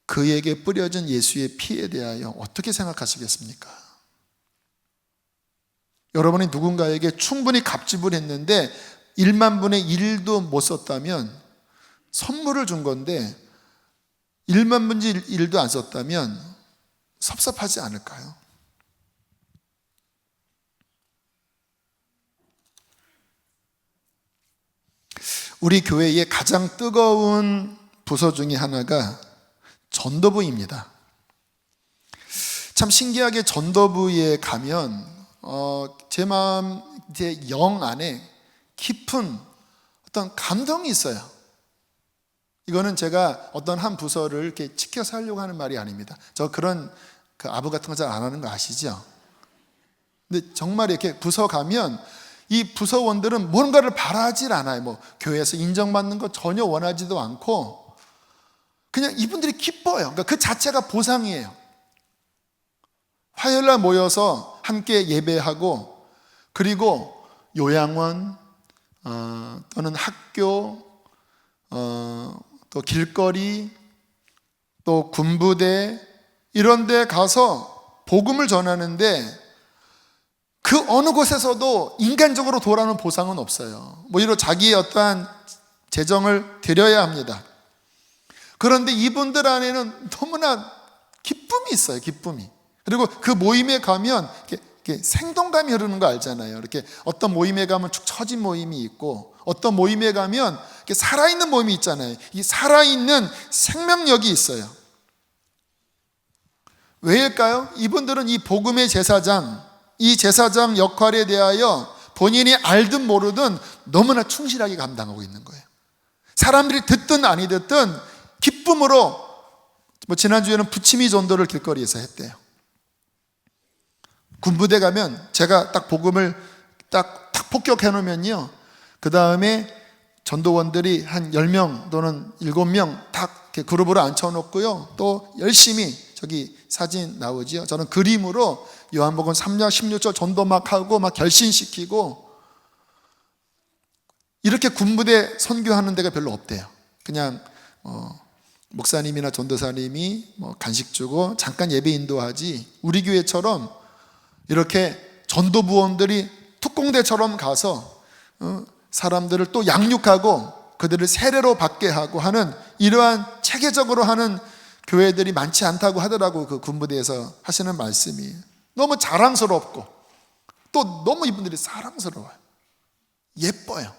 그에게 뿌려진 예수의 피에 대하여 어떻게 생각하시겠습니까? 여러분이 누군가에게 충분히 갑집을 했는데 1만 분의 1도 못 썼다면, 선물을 준 건데 1만 분의 1도 안 썼다면 섭섭하지 않을까요? 우리 교회의 가장 뜨거운 부서 중에 하나가 전도부입니다. 참 신기하게 전도부에 가면 제 마음, 제 영 안에 깊은 어떤 감동이 있어요. 이거는 제가 어떤 한 부서를 이렇게 지켜서 하려고 하는 말이 아닙니다. 저 그런 아부 같은 거 잘 안 하는 거 아시죠? 근데 정말 이렇게 부서 가면 이 부서원들은 뭔가를 바라질 않아요. 뭐 교회에서 인정받는 거 전혀 원하지도 않고 그냥 이분들이 기뻐요. 그러니까 그 자체가 보상이에요. 화요일날 모여서 함께 예배하고, 그리고 요양원 또는 학교, 또 길거리, 또 군부대 이런 데 가서 복음을 전하는데 그 어느 곳에서도 인간적으로 돌아오는 보상은 없어요. 뭐 이런 자기의 어떠한 재정을 드려야 합니다. 그런데 이분들 안에는 너무나 기쁨이 있어요. 기쁨이. 그리고 그 모임에 가면 이렇게 생동감이 흐르는 거 알잖아요. 이렇게 어떤 모임에 가면 축 처진 모임이 있고, 어떤 모임에 가면 이렇게 살아있는 모임이 있잖아요. 이 살아있는 생명력이 있어요. 왜일까요? 이분들은 이 복음의 제사장, 이 제사장 역할에 대하여 본인이 알든 모르든 너무나 충실하게 감당하고 있는 거예요. 사람들이 듣든 아니 듣든 기쁨으로, 지난주에는 부치미 전도를 길거리에서 했대요. 군부대 가면 제가 딱 복음을 딱 폭격해 놓으면요, 그 다음에 전도원들이 한 10명 또는 7명 딱 그룹으로 앉혀놓고요, 또 열심히 저기 사진 나오지요. 저는 그림으로 요한복음 3장 16절 전도 막 하고 막 결신시키고, 이렇게 군부대 선교하는 데가 별로 없대요. 그냥 목사님이나 전도사님이 간식 주고 잠깐 예배 인도하지, 우리 교회처럼 이렇게 전도부원들이 특공대처럼 가서 사람들을 또 양육하고 그들을 세례로 받게 하고 하는, 이러한 체계적으로 하는 교회들이 많지 않다고 하더라고. 그 군부대에서 하시는 말씀이 너무 자랑스럽고 또 너무 이분들이 사랑스러워요. 예뻐요.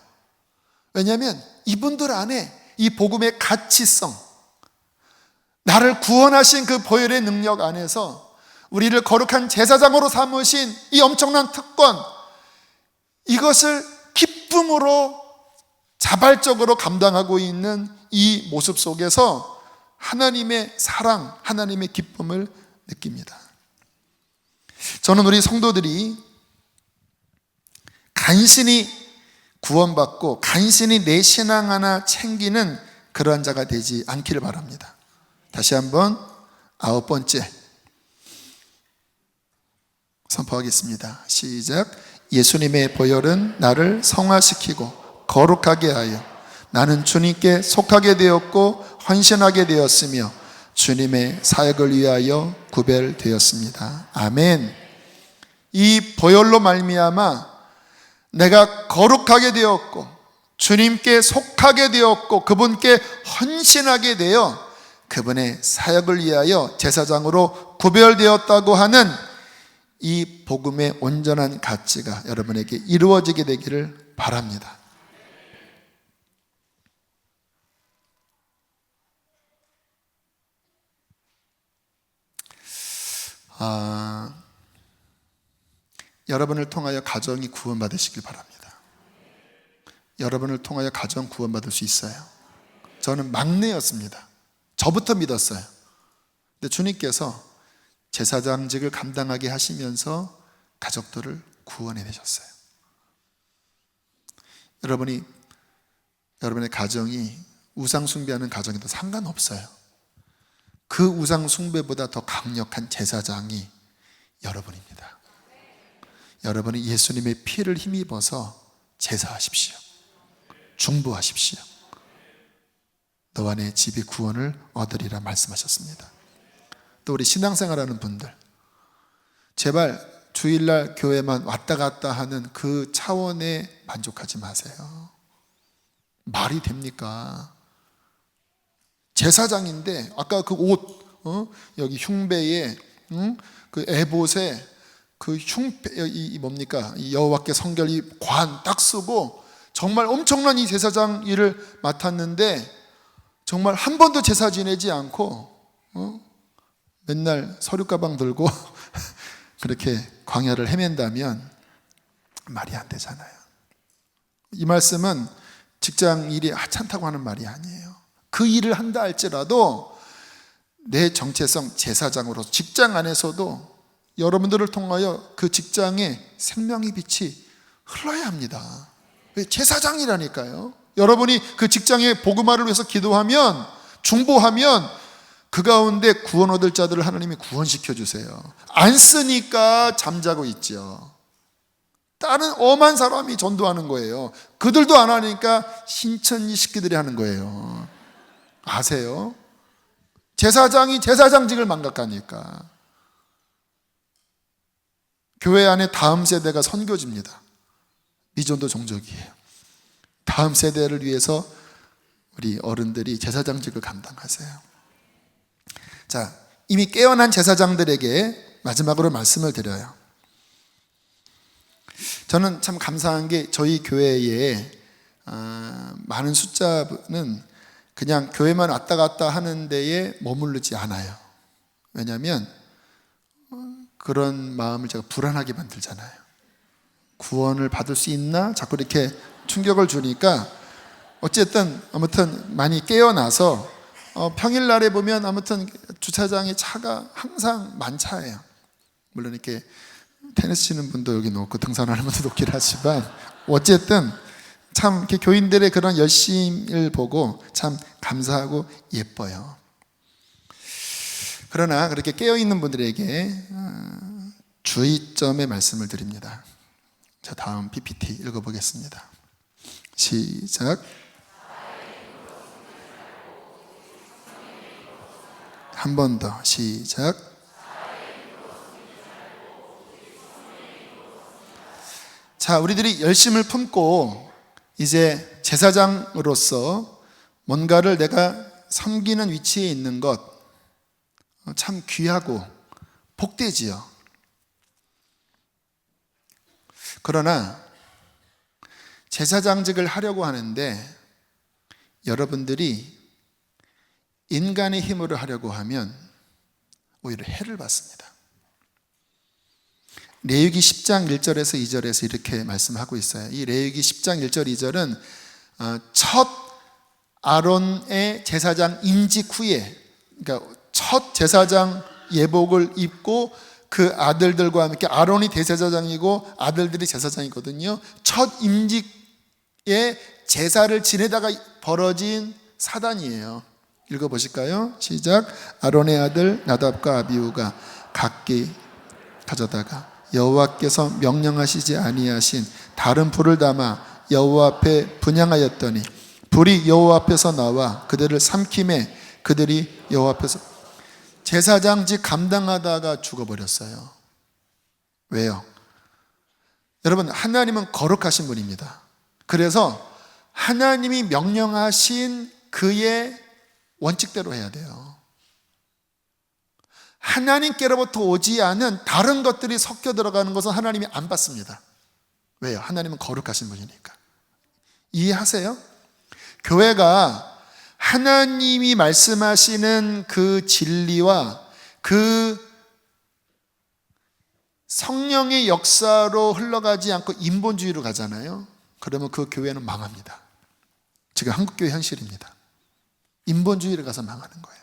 왜냐하면 이분들 안에 이 복음의 가치성, 나를 구원하신 그 보혈의 능력 안에서 우리를 거룩한 제사장으로 삼으신 이 엄청난 특권, 이것을 기쁨으로 자발적으로 감당하고 있는 이 모습 속에서 하나님의 사랑, 하나님의 기쁨을 느낍니다. 저는 우리 성도들이 간신히 구원받고 간신히 내 신앙 하나 챙기는 그러한 자가 되지 않기를 바랍니다. 다시 한번 9번째 선포하겠습니다. 시작. 예수님의 보혈은 나를 성화시키고 거룩하게 하여 나는 주님께 속하게 되었고 헌신하게 되었으며 주님의 사역을 위하여 구별되었습니다. 아멘. 이 보혈로 말미암아 내가 거룩하게 되었고 주님께 속하게 되었고 그분께 헌신하게 되어 그분의 사역을 위하여 제사장으로 구별되었다고 하는 이 복음의 온전한 가치가 여러분에게 이루어지게 되기를 바랍니다. 여러분을 통하여 가정이 구원받으시길 바랍니다. 여러분을 통하여 가정 구원받을 수 있어요. 저는 막내였습니다. 저부터 믿었어요. 근데 주님께서 제사장직을 감당하게 하시면서 가족들을 구원해 내셨어요. 여러분의 가정이 우상 숭배하는 가정에도 상관없어요. 그 우상 숭배보다 더 강력한 제사장이 여러분입니다. 여러분이 예수님의 피를 힘입어서 제사하십시오. 중보하십시오. 너와 내 집이 구원을 얻으리라 말씀하셨습니다. 또 우리 신앙생활하는 분들, 제발 주일날 교회만 왔다 갔다 하는 그 차원에 만족하지 마세요. 말이 됩니까? 제사장인데 아까 그 옷, 여기 흉배에 그 에봇에 그 흉배, 이 뭡니까? 이 여호와께 성결 이 관 딱 쓰고 정말 엄청난 이 제사장 일을 맡았는데 정말 한 번도 제사 지내지 않고 맨날 서류 가방 들고 그렇게 광야를 헤맨다면 말이 안 되잖아요. 이 말씀은 직장 일이 하찮다고 하는 말이 아니에요. 그 일을 한다 할지라도 내 정체성 제사장으로 직장 안에서도 여러분들을 통하여 그 직장에 생명의 빛이 흘러야 합니다. 왜? 제사장이라니까요. 여러분이 그 직장의 복음화를 위해서 기도하면, 중보하면 그 가운데 구원 얻을 자들을 하나님이 구원시켜 주세요. 안 쓰니까 잠자고 있죠. 다른 엄한 사람이 전도하는 거예요. 그들도 안 하니까 신천지 식구들이 하는 거예요. 아세요? 제사장이 제사장직을 망각하니까. 교회 안에 다음 세대가 선교지입니다. 미전도 종족이에요. 다음 세대를 위해서 우리 어른들이 제사장직을 감당하세요. 자, 이미 깨어난 제사장들에게 마지막으로 말씀을 드려요. 저는 참 감사한 게 저희 교회에 많은 숫자는 그냥 교회만 왔다 갔다 하는 데에 머무르지 않아요. 왜냐하면 그런 마음을 제가 불안하게 만들잖아요. 구원을 받을 수 있나? 자꾸 이렇게 충격을 주니까 어쨌든 아무튼 많이 깨어나서 평일날에 보면 아무튼 주차장에 차가 항상 만차예요. 물론 이렇게 테니스 치는 분도 여기 놓고 등산하는 분도 놓긴 하지만 어쨌든 참 이렇게 교인들의 그런 열심을 보고 참 감사하고 예뻐요. 그러나 그렇게 깨어있는 분들에게 주의점의 말씀을 드립니다. 자, 다음 PPT 읽어보겠습니다. 시작. 한 번 더 시작. 자, 우리들이 열심을 품고 이제 제사장으로서 뭔가를 내가 섬기는 위치에 있는 것 참 귀하고 복되지요. 그러나 제사장직을 하려고 하는데 여러분들이 인간의 힘으로 하려고 하면 오히려 해를 받습니다. 레위기 10장 1절에서 2절에서 이렇게 말씀하고 있어요. 이 레위기 10장 1절 2절은 첫 아론의 제사장 인직 후에, 그러니까 첫 제사장 예복을 입고 그 아들들과 함께, 아론이 대제사장이고 아들들이 제사장이거든요. 첫 임직의 제사를 지내다가 벌어진 사단이에요. 읽어보실까요? 시작. 아론의 아들 나답과 아비후가 각기 가져다가 여호와께서 명령하시지 아니하신 다른 불을 담아 여호와 앞에 분향하였더니 불이 여호와 앞에서 나와 그들을 삼킴에 그들이 여호와 앞에서 제사장직 감당하다가 죽어버렸어요. 왜요? 여러분, 하나님은 거룩하신 분입니다. 그래서 하나님이 명령하신 그의 원칙대로 해야 돼요. 하나님께로부터 오지 않은 다른 것들이 섞여 들어가는 것은 하나님이 안 받습니다. 왜요? 하나님은 거룩하신 분이니까. 이해하세요? 교회가 하나님이 말씀하시는 그 진리와 그 성령의 역사로 흘러가지 않고 인본주의로 가잖아요. 그러면 그 교회는 망합니다. 지금 한국교회 현실입니다. 인본주의로 가서 망하는 거예요.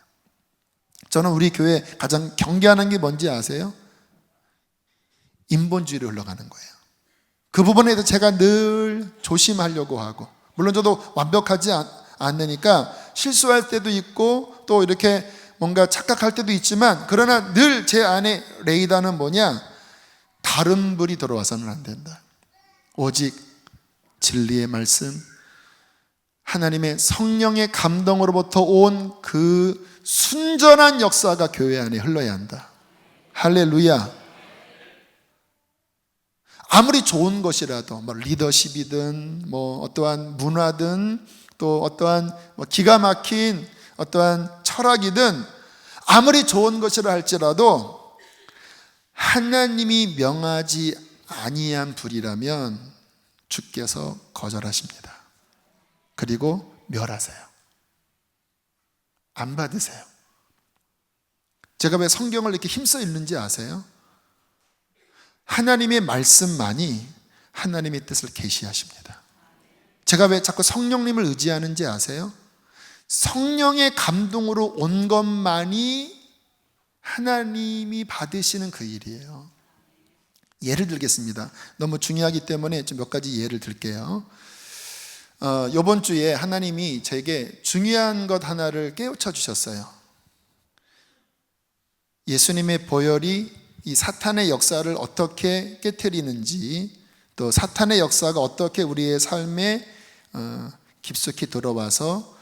저는 우리 교회 가장 경계하는 게 뭔지 아세요? 인본주의로 흘러가는 거예요. 그 부분에 대해서 제가 늘 조심하려고 하고, 물론 저도 완벽하지 않으니까 실수할 때도 있고 또 이렇게 뭔가 착각할 때도 있지만, 그러나 늘 제 안에 레이더는 뭐냐? 다른 불이 들어와서는 안 된다. 오직 진리의 말씀, 하나님의 성령의 감동으로부터 온 그 순전한 역사가 교회 안에 흘러야 한다. 할렐루야. 아무리 좋은 것이라도 뭐 리더십이든 뭐 어떠한 문화든 또 어떠한 뭐 기가 막힌 어떠한 철학이든 아무리 좋은 것이라 할지라도 하나님이 명하지 아니한 불이라면 주께서 거절하십니다. 그리고 멸하세요. 안 받으세요. 제가 왜 성경을 이렇게 힘써 읽는지 아세요? 하나님의 말씀만이 하나님의 뜻을 계시하십니다. 제가 왜 자꾸 성령님을 의지하는지 아세요? 성령의 감동으로 온 것만이 하나님이 받으시는 그 일이에요. 예를 들겠습니다. 너무 중요하기 때문에 좀 몇 가지 예를 들게요. 이번 주에 하나님이 제게 중요한 것 하나를 깨우쳐 주셨어요. 예수님의 보혈이 이 사탄의 역사를 어떻게 깨트리는지, 또 사탄의 역사가 어떻게 우리의 삶에 깊숙이 들어와서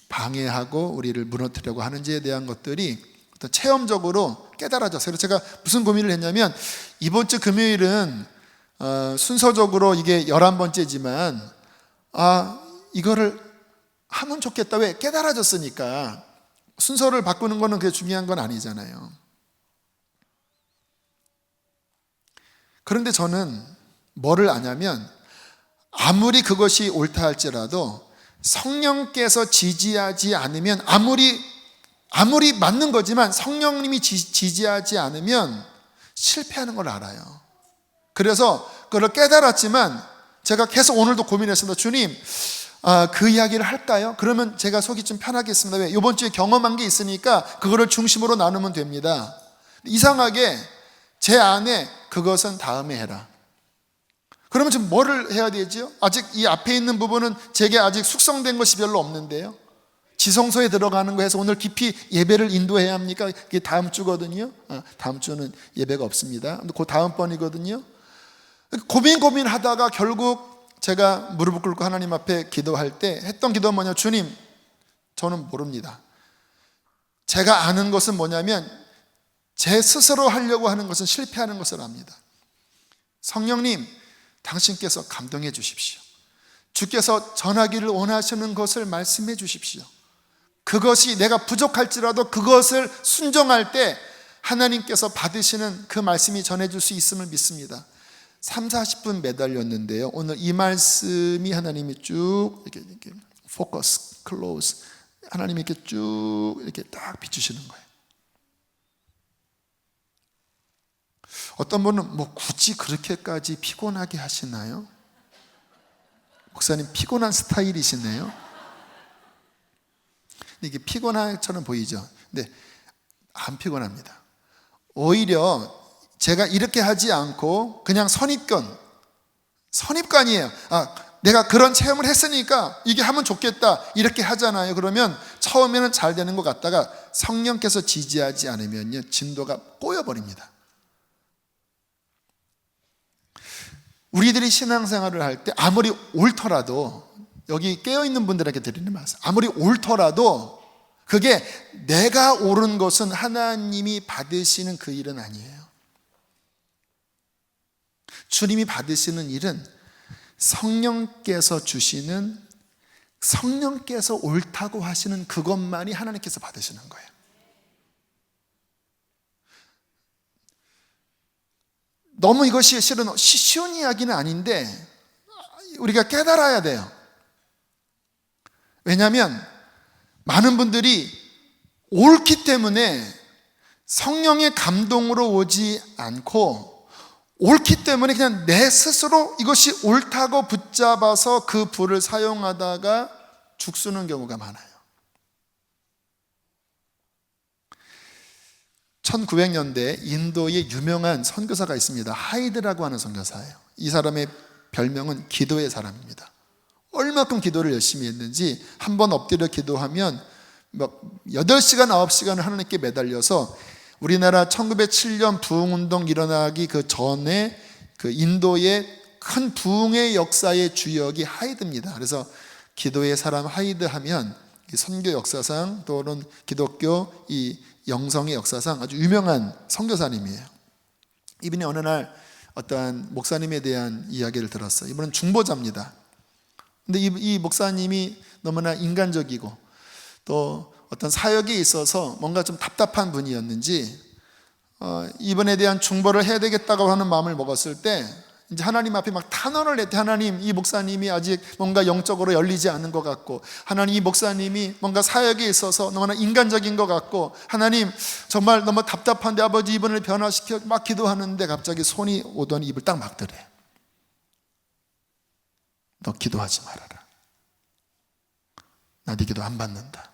방해하고 우리를 무너뜨리려고 하는지에 대한 것들이 어떤 체험적으로 깨달아졌어요. 그래서 제가 무슨 고민을 했냐면, 이번 주 금요일은 순서적으로 이게 11번째지만 이거를 하면 좋겠다. 왜? 깨달아졌으니까. 순서를 바꾸는 거는 그게 중요한 건 아니잖아요. 그런데 저는 뭐를 아냐면 아무리 그것이 옳다 할지라도 성령께서 지지하지 않으면 아무리 맞는 거지만 성령님이 지지하지 않으면 실패하는 걸 알아요. 그래서 그걸 깨달았지만 제가 계속 오늘도 고민했습니다. 주님, 그 이야기를 할까요? 그러면 제가 속이 좀 편하겠습니다. 왜? 이번 주에 경험한 게 있으니까 그거를 중심으로 나누면 됩니다. 이상하게 제 안에 그것은 다음에 해라. 그러면 지금 뭐를 해야 되지요? 아직 이 앞에 있는 부분은 제게 아직 숙성된 것이 별로 없는데요. 지성소에 들어가는 거 해서 오늘 깊이 예배를 인도해야 합니까? 그게 다음 주거든요. 다음 주는 예배가 없습니다. 그 다음번이거든요. 고민하다가 결국 제가 무릎을 꿇고 하나님 앞에 기도할 때 했던 기도는 뭐냐? 주님, 저는 모릅니다. 제가 아는 것은 뭐냐면 제 스스로 하려고 하는 것은 실패하는 것을 압니다. 성령님, 당신께서 감동해 주십시오. 주께서 전하기를 원하시는 것을 말씀해 주십시오. 그것이 내가 부족할지라도 그것을 순종할 때 하나님께서 받으시는 그 말씀이 전해질 수 있음을 믿습니다. 30-40분 매달렸는데요. 오늘 이 말씀이 하나님이 쭉 이렇게 포커스, 클로즈, 하나님이 이렇게 쭉 이렇게 딱 비추시는 거예요. 어떤 분은 뭐 굳이 그렇게까지 피곤하게 하시나요? 목사님 피곤한 스타일이시네요. 이게 피곤한처럼 보이죠. 근데 안 피곤합니다. 오히려 제가 이렇게 하지 않고 그냥 선입관이에요. 내가 그런 체험을 했으니까 이게 하면 좋겠다 이렇게 하잖아요. 그러면 처음에는 잘 되는 것 같다가 성령께서 지지하지 않으면요, 진도가 꼬여버립니다. 우리들이 신앙생활을 할 때 아무리 옳더라도, 여기 깨어있는 분들에게 드리는 말씀, 아무리 옳더라도 그게 내가 옳은 것은 하나님이 받으시는 그 일은 아니에요. 주님이 받으시는 일은 성령께서 주시는, 성령께서 옳다고 하시는 그것만이 하나님께서 받으시는 거예요. 너무 이것이 실은 쉬운 이야기는 아닌데 우리가 깨달아야 돼요. 왜냐하면 많은 분들이 옳기 때문에 성령의 감동으로 오지 않고, 옳기 때문에 그냥 내 스스로 이것이 옳다고 붙잡아서 그 불을 사용하다가 죽쓰는 경우가 많아요. 1900년대 인도에 유명한 선교사가 있습니다. 하이드라고 하는 선교사예요. 이 사람의 별명은 기도의 사람입니다. 얼마큼 기도를 열심히 했는지 한 번 엎드려 기도하면 막 8시간, 9시간을 하나님께 매달려서 우리나라 1907년 부흥운동 일어나기 그 전에 그 인도의 큰 부흥의 역사의 주역이 하이드입니다. 그래서 기도의 사람 하이드 하면 선교 역사상 또는 기독교 이 영성의 역사상 아주 유명한 선교사님이에요. 이분이 어느 날 어떠한 목사님에 대한 이야기를 들었어요. 이분은 중보자입니다. 근데 이 목사님이 너무나 인간적이고 또 어떤 사역에 있어서 뭔가 좀 답답한 분이었는지 이분에 대한 중보를 해야 되겠다고 하는 마음을 먹었을 때 이제 하나님 앞에 막 탄원을 했대. 하나님, 이 목사님이 아직 뭔가 영적으로 열리지 않은 것 같고, 하나님, 이 목사님이 뭔가 사역에 있어서 너무나 인간적인 것 같고, 하나님 정말 너무 답답한데 아버지 이분을 변화시켜, 막 기도하는데 갑자기 손이 오더니 입을 딱 막더래. 너 기도하지 말아라. 나 네 기도 안 받는다.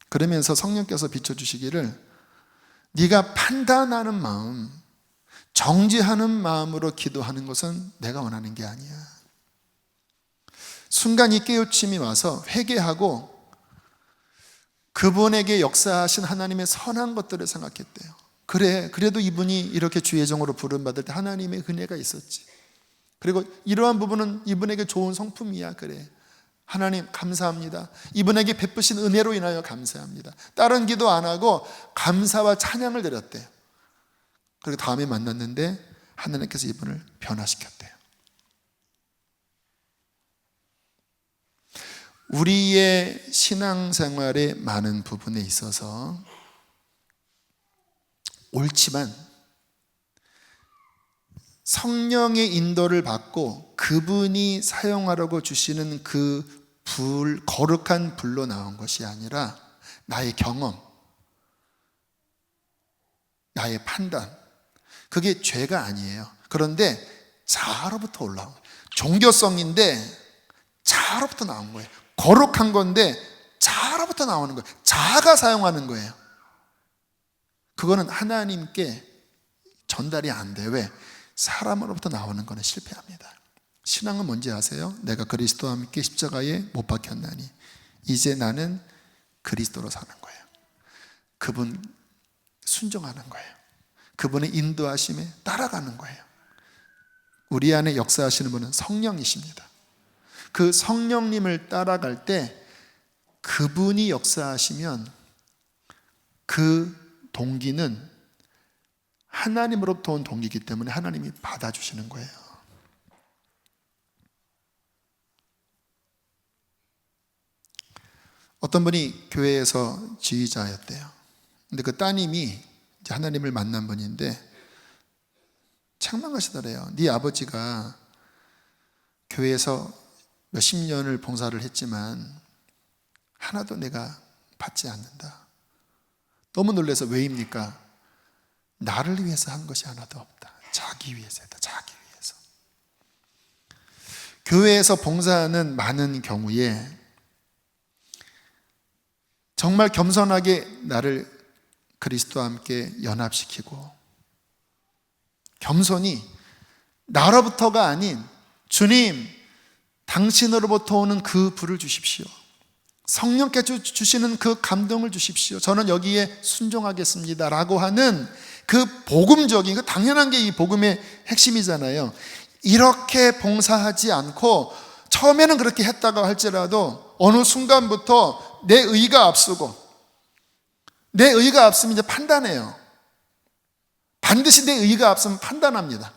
그러면서 성령께서 비춰주시기를, 네가 판단하는 마음, 정죄하는 마음으로 기도하는 것은 내가 원하는 게 아니야. 순간 이 깨우침이 와서 회개하고 그분에게 역사하신 하나님의 선한 것들을 생각했대요. 그래도 이분이 이렇게 주의 종으로 부름받을 때 하나님의 은혜가 있었지. 그리고 이러한 부분은 이분에게 좋은 성품이야. 그래, 하나님 감사합니다. 이분에게 베푸신 은혜로 인하여 감사합니다. 다른 기도 안 하고 감사와 찬양을 드렸대요. 그리고 다음에 만났는데 하나님께서 이분을 변화시켰대요. 우리의 신앙생활의 많은 부분에 있어서 옳지만 성령의 인도를 받고 그분이 사용하라고 주시는 그 거룩한 불로 나온 것이 아니라 나의 경험, 나의 판단, 그게 죄가 아니에요. 그런데 자아로부터 올라온 거예요. 종교성인데 자아로부터 나온 거예요. 거룩한 건데 자아로부터 나오는 거예요. 자아가 사용하는 거예요. 그거는 하나님께 전달이 안 돼요. 왜? 사람으로부터 나오는 거는 실패합니다. 신앙은 뭔지 아세요? 내가 그리스도와 함께 십자가에 못 박혔나니 이제 나는 그리스도로 사는 거예요. 그분 순종하는 거예요. 그분의 인도하심에 따라가는 거예요. 우리 안에 역사하시는 분은 성령이십니다. 그 성령님을 따라갈 때 그분이 역사하시면 그 동기는 하나님으로부터 온 동기이기 때문에 하나님이 받아주시는 거예요. 어떤 분이 교회에서 지휘자였대요. 근데 그 따님이 이제 하나님을 만난 분인데 책망하시더래요. 네 아버지가 교회에서 몇십 년을 봉사를 했지만 하나도 내가 받지 않는다. 너무 놀라서 왜입니까? 나를 위해서 한 것이 하나도 없다. 자기 위해서 했다. 자기 위해서. 교회에서 봉사하는 많은 경우에 정말 겸손하게 나를 그리스도와 함께 연합시키고 겸손히 나로부터가 아닌 주님, 당신으로부터 오는 그 불을 주십시오. 성령께서 주시는 그 감동을 주십시오. 저는 여기에 순종하겠습니다 라고 하는 그 복음적인, 그 당연한 게 이 복음의 핵심이잖아요. 이렇게 봉사하지 않고 처음에는 그렇게 했다고 할지라도 어느 순간부터 내 의가 앞서고 내 의가 앞서면 이제 판단해요. 반드시 내 의가 앞서면 판단합니다.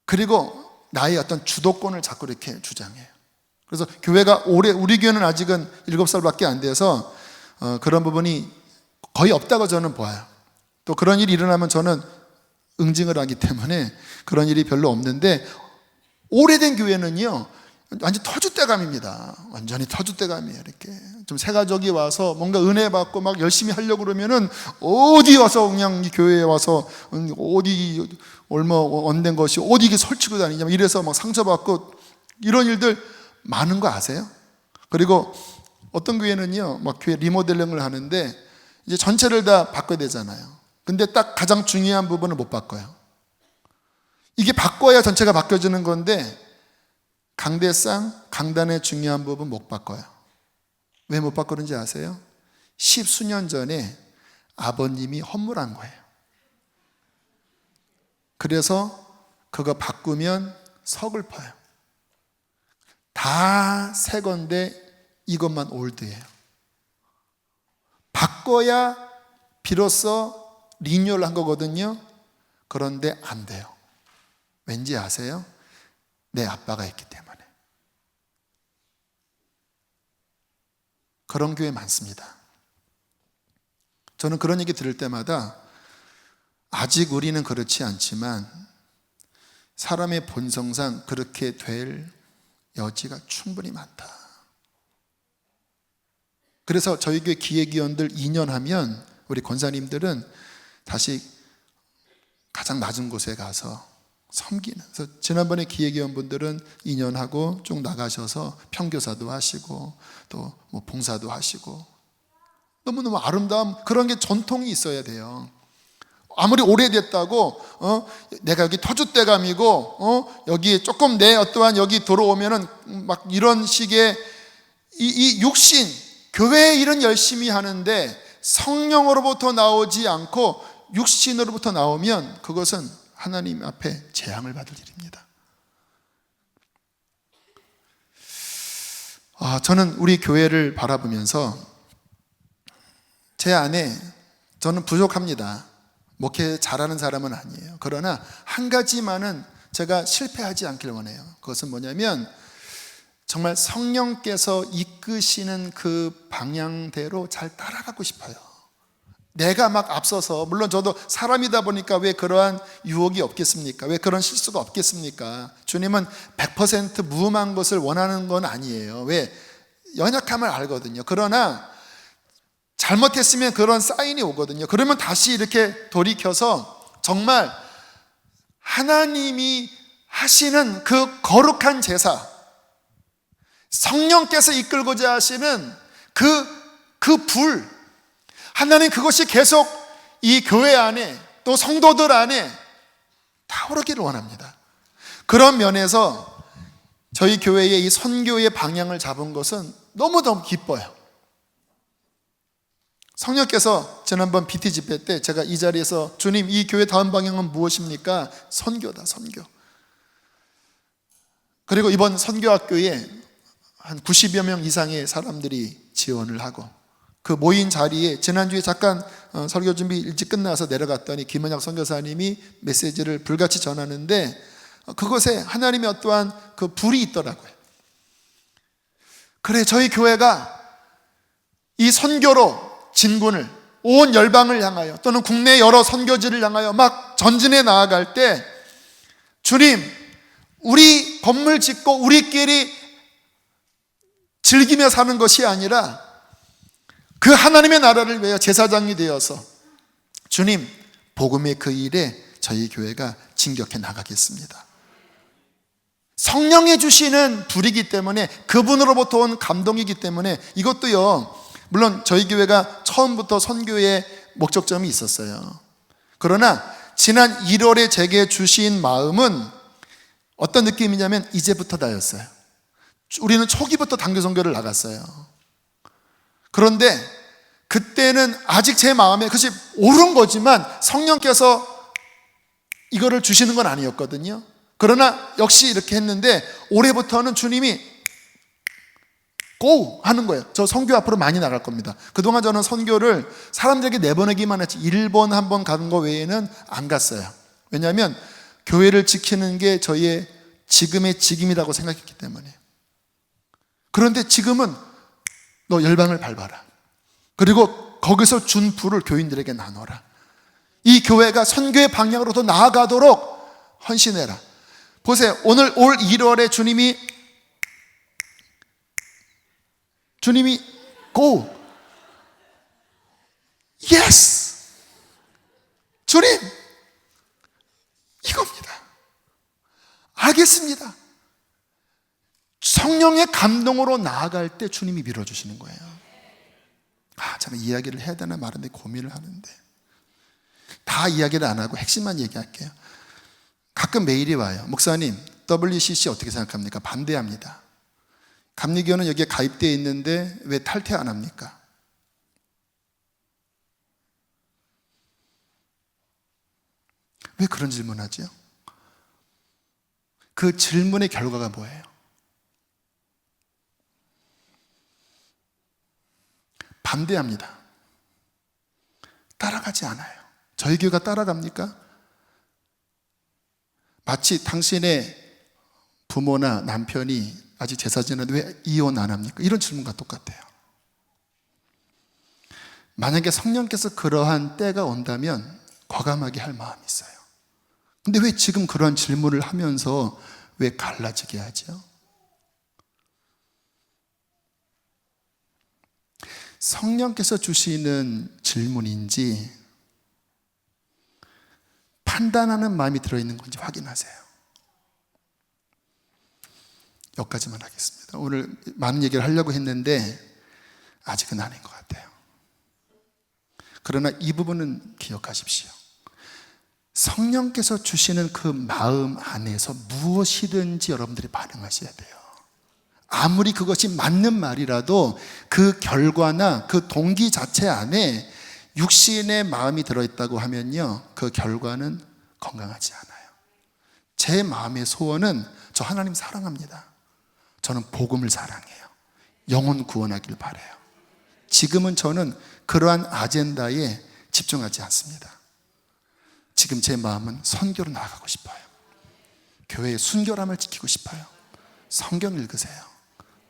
그리고 나의 어떤 주도권을 자꾸 이렇게 주장해요. 그래서 교회가 우리 교회는 아직은 7살밖에 안 돼서 그런 부분이 거의 없다고 저는 봐요. 또 그런 일이 일어나면 저는 응징을 하기 때문에 그런 일이 별로 없는데, 오래된 교회는요 완전 터줏대감입니다. 완전히 터줏대감이에요. 이렇게 좀 새가족이 와서 뭔가 은혜 받고 막 열심히 하려고 그러면은 어디 와서 그냥 이 교회에 와서 어디 얼마 안 된 것이 어디 이게 설치고 다니냐 이래서 막 상처받고 이런 일들 많은 거 아세요? 그리고 어떤 교회는요 막 교회 리모델링을 하는데 이제 전체를 다 바꿔야 되잖아요. 근데 딱 가장 중요한 부분을 못 바꿔요. 이게 바꿔야 전체가 바뀌어지는 건데 강대상, 강단의 중요한 부분 못 바꿔요. 왜 못 바꾸는지 아세요? 10수년 전에 아버님이 헌물한 거예요. 그래서 그거 바꾸면 서글퍼요. 다 새 건데 이것만 올드예요. 바꿔야 비로소 리뉴얼 한 거거든요. 그런데 안 돼요. 왠지 아세요? 내 아빠가 있기 때문에. 그런 교회 많습니다. 저는 그런 얘기 들을 때마다 아직 우리는 그렇지 않지만 사람의 본성상 그렇게 될 여지가 충분히 많다. 그래서 저희 교회 기획위원들 2년 하면 우리 권사님들은 다시 가장 낮은 곳에 가서 섬기는. 그래서 지난번에 기획위원분들은 2년 하고 쭉 나가셔서 평교사도 하시고 또 뭐 봉사도 하시고 너무너무 아름다운 그런 게 전통이 있어야 돼요. 아무리 오래됐다고 내가 여기 터줏대감이고 여기 조금 내 어떠한 여기 들어오면은 막 이런 식의 이 육신 교회의 일은 열심히 하는데 성령으로부터 나오지 않고 육신으로부터 나오면 그것은 하나님 앞에 재앙을 받을 일입니다. 저는 우리 교회를 바라보면서 제 안에 저는 부족합니다. 목회 잘하는 사람은 아니에요. 그러나 한 가지만은 제가 실패하지 않길 원해요. 그것은 뭐냐면 정말 성령께서 이끄시는 그 방향대로 잘 따라가고 싶어요. 내가 막 앞서서, 물론 저도 사람이다 보니까 왜 그러한 유혹이 없겠습니까? 왜 그런 실수가 없겠습니까? 주님은 100% 무음한 것을 원하는 건 아니에요. 왜? 연약함을 알거든요. 그러나 잘못했으면 그런 사인이 오거든요. 그러면 다시 이렇게 돌이켜서 정말 하나님이 하시는 그 거룩한 제사, 성령께서 이끌고자 하시는 그 불, 하나님 그것이 계속 이 교회 안에 또 성도들 안에 타오르기를 원합니다. 그런 면에서 저희 교회의 이 선교의 방향을 잡은 것은 너무너무 기뻐요. 성령께서 지난번 BT 집회 때 제가 이 자리에서 주님, 이 교회 다음 방향은 무엇입니까? 선교다, 선교. 그리고 이번 선교학교에 한 90여 명 이상의 사람들이 지원을 하고, 그 모인 자리에 지난주에 잠깐 설교 준비 일찍 끝나서 내려갔더니 김은혁 선교사님이 메시지를 불같이 전하는데, 그것에 하나님의 어떠한 그 불이 있더라고요. 그래, 저희 교회가 이 선교로 진군을, 온 열방을 향하여 또는 국내 여러 선교지를 향하여 막 전진해 나아갈 때, 주님, 우리 건물 짓고 우리끼리 즐기며 사는 것이 아니라 그 하나님의 나라를 위하여 제사장이 되어서 주님, 복음의 그 일에 저희 교회가 진격해 나가겠습니다. 성령이 주시는 불이기 때문에, 그분으로부터 온 감동이기 때문에, 이것도요, 물론 저희 교회가 처음부터 선교의 목적점이 있었어요. 그러나 지난 1월에 제게 주신 마음은 어떤 느낌이냐면 이제부터다였어요. 우리는 초기부터 단교 선교를 나갔어요. 그런데 그때는 아직 제 마음에 그것이 옳은 거지만 성령께서 이거를 주시는 건 아니었거든요. 그러나 역시 이렇게 했는데, 올해부터는 주님이 고! 하는 거예요. 저 선교 앞으로 많이 나갈 겁니다. 그동안 저는 선교를 사람들에게 내보내기만 했지 일본 한번 가는 거 외에는 안 갔어요. 왜냐하면 교회를 지키는 게 저희의 지금의 직임이라고 생각했기 때문에. 그런데 지금은 너 열방을 밟아라. 그리고 거기서 준 불을 교인들에게 나눠라. 이 교회가 선교의 방향으로 더 나아가도록 헌신해라. 보세요. 오늘 올 1월에 주님이 go, yes, 주님, 이겁니다. 알겠습니다. 성령의 감동으로 나아갈 때 주님이 밀어주시는 거예요. 저는 이야기를 해야 되나 말인데 고민을 하는데, 다 이야기를 안 하고 핵심만 얘기할게요. 가끔 메일이 와요. 목사님, WCC 어떻게 생각합니까? 반대합니다. 감리교는 여기에 가입되어 있는데 왜 탈퇴 안 합니까? 왜 그런 질문하죠? 그 질문의 결과가 뭐예요? 반대합니다. 따라가지 않아요. 저희 교회가 따라갑니까? 마치 당신의 부모나 남편이 아직 제사 지내는데 왜 이혼 안 합니까? 이런 질문과 똑같아요. 만약에 성령께서 그러한 때가 온다면 과감하게 할 마음이 있어요. 근데 왜 지금 그러한 질문을 하면서 왜 갈라지게 하죠? 성령께서 주시는 질문인지 판단하는 마음이 들어있는 건지 확인하세요. 여기까지만 하겠습니다. 오늘 많은 얘기를 하려고 했는데 아직은 아닌 것 같아요. 그러나 이 부분은 기억하십시오. 성령께서 주시는 그 마음 안에서 무엇이든지 여러분들이 반응하셔야 돼요. 아무리 그것이 맞는 말이라도 그 결과나 그 동기 자체 안에 육신의 마음이 들어있다고 하면요, 그 결과는 건강하지 않아요. 제 마음의 소원은 저 하나님 사랑합니다. 저는 복음을 사랑해요. 영혼 구원하길 바라요. 지금은 저는 그러한 아젠다에 집중하지 않습니다. 지금 제 마음은 선교로 나아가고 싶어요. 교회의 순결함을 지키고 싶어요. 성경 읽으세요.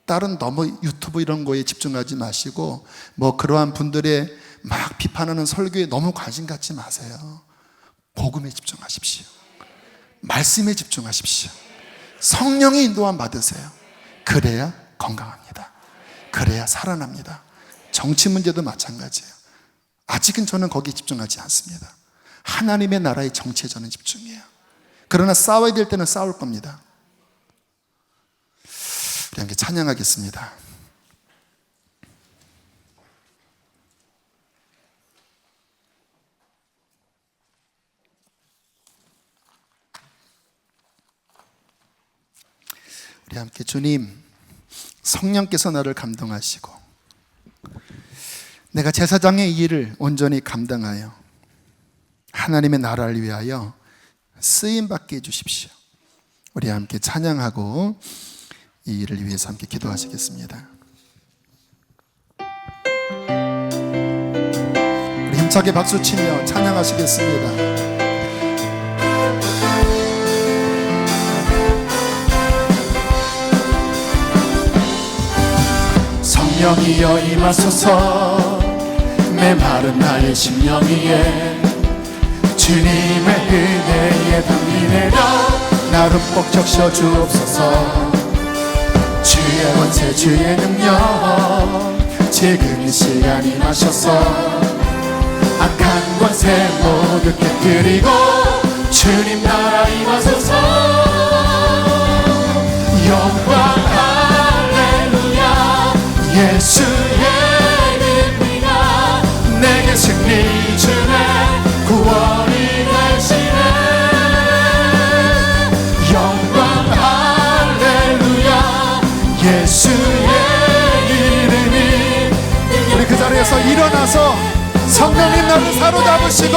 다른 너무 유튜브 이런 거에 집중하지 마시고 뭐 그러한 분들의 막 비판하는 설교에 너무 관심 갖지 마세요. 복음에 집중하십시오. 말씀에 집중하십시오. 성령의 인도함 받으세요. 그래야 건강합니다. 그래야 살아납니다. 정치 문제도 마찬가지예요. 아직은 저는 거기에 집중하지 않습니다. 하나님의 나라의 정치에 저는 집중해요. 그러나 싸워야 될 때는 싸울 겁니다. 우리 함께 찬양하겠습니다. 우리 함께 주님, 성령께서 나를 감동하시고 내가 제사장의 일을 온전히 감당하여 하나님의 나라를 위하여 쓰임받게 해주십시오. 우리 함께 찬양하고 이 일을 위해서 함께 기도하시겠습니다. 우리 힘차게 박수치며 찬양하시겠습니다. 성령이여 임하소서 메마른 나의 심령 위에 주님의 은혜에 담비 내려 나를 꼭 적셔 주옵소서. 주의 권세 주의 능력 지금 이 시간 임하셔서 악한 권세 모두 깨뜨리고 주님 나라 임하소서. 영광 예수의 이름이나 내게 승리 주네 구원이 되시네. 영광 할렐루야 예수의 이름이. 우리 그 자리에서 일어나서 성령님 나를 사로잡으시고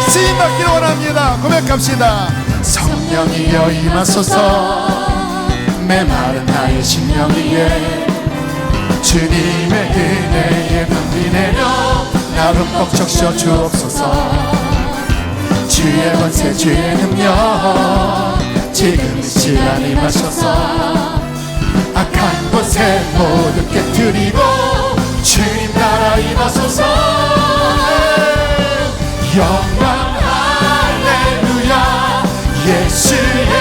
쓰임받기를 원합니다. 고백합시다. 성령이여 임하소서 메마른 나의 심령 위에 주님의 은혜에 담비 내려 나를 꼭 적셔 주옵소서. 주의 권세 주의 능력 지금 이 시간 임하셔서 악한 권세 모두 깨뜨리고 주님 나라 임하소서. 영광 할렐루야 예수의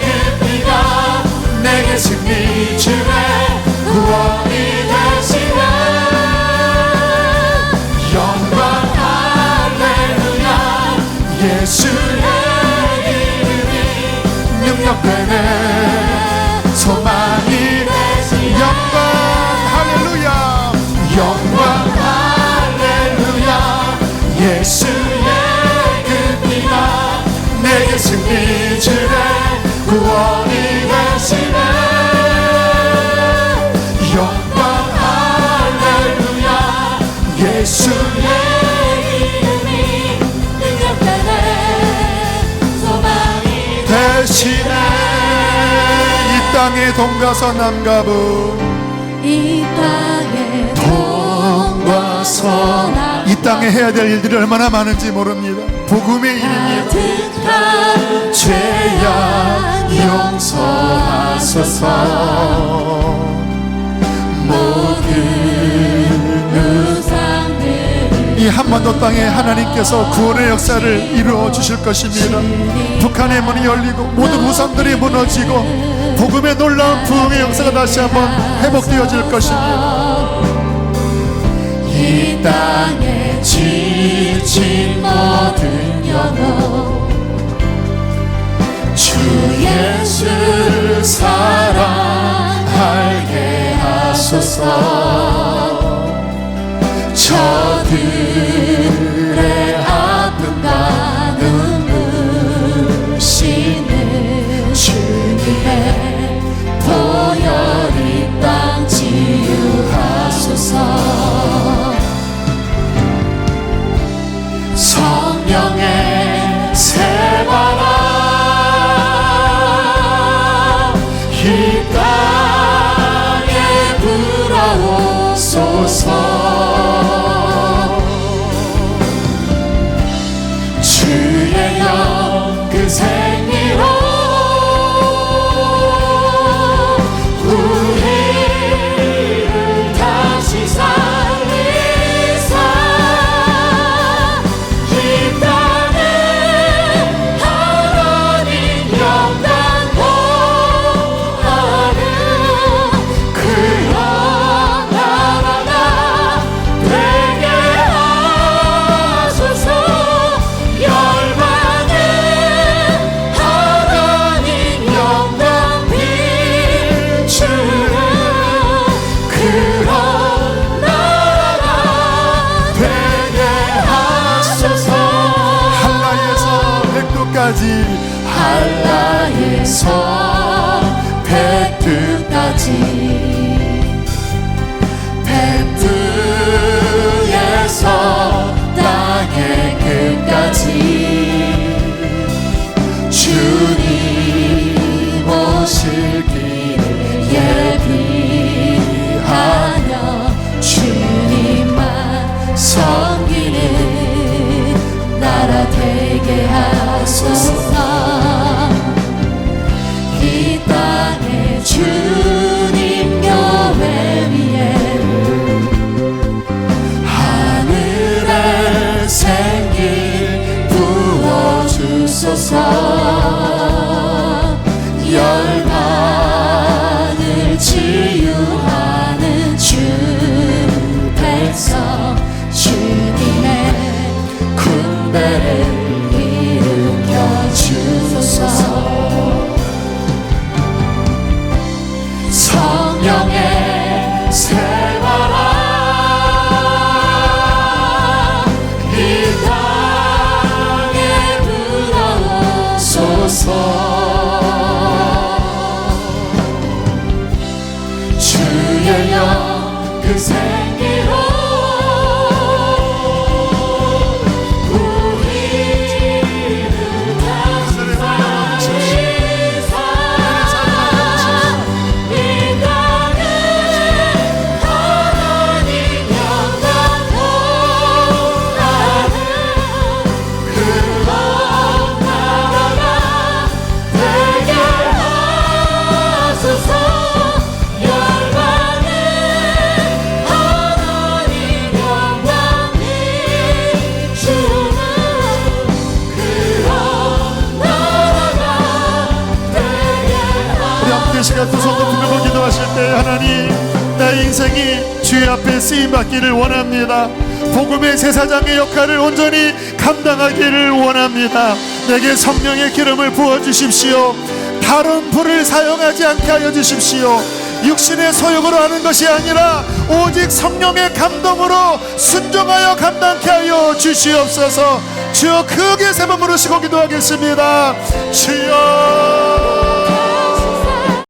이름이가 내게 승리 주네 구원이 되시네. 영광 할렐루야 예수의 이름이 능력되네 소망이 되시네. 영광 할렐루야 영광 할렐루야 예수의 이름이가 내게 승리 주네 구원이 되시네. 영광 할렐루야 예수의 이름이 능력되네 소망이 되시네. 이 땅에 동가서 남가부 이 땅에 동가서 이 땅에 해야 될 일들이 얼마나 많은지 모릅니다. 복음의 일입니다. 죄야 용서하소서. 이 한반도 땅에 하나님께서 구원의 역사를 이루어 주실 것입니다. 북한의 문이 열리고 모든 우상들이 무너지고 복음의 놀라운 부흥의 역사가 다시 한번 회복되어질 것입니다. 이 땅에 지친 모든 영혼 주 예수 사랑하게 하소서. 저들의 아픔과 눈물 씻는 주님의 보혈 이 땅 치유하소서. 성령의 새바람 이 땅에 불어오소서. 주의 영 그 생리로 우리 땅에서 백두까지 백두에서 땅의 끝까지 주님 오실 길을 예비하며 주님만 섬기는 나라 되게 하소서. 이 땅에 주님 교회 위에 하늘의 생기 부어주소서. 열방을 치유하는 주 백성 주님의 군대를 일으켜 주소서. 성령의 새바람 이 땅에 불어오소서. 주의 영 그 생기로 우리는 시간 두 손 높이며 기도하실 때 하나님, 나의 인생이 주의 앞에 쓰임받기를 원합니다. 복음의 제사장의 역할을 온전히 감당하기를 원합니다. 내게 성령의 기름을 부어주십시오. 다른 불을 사용하지 않게 하여 주십시오. 육신의 소욕으로 하는 것이 아니라 오직 성령의 감동으로 순종하여 감당케 하여 주시옵소서. 주여 크게 세 번 부르시고 기도하겠습니다. 주여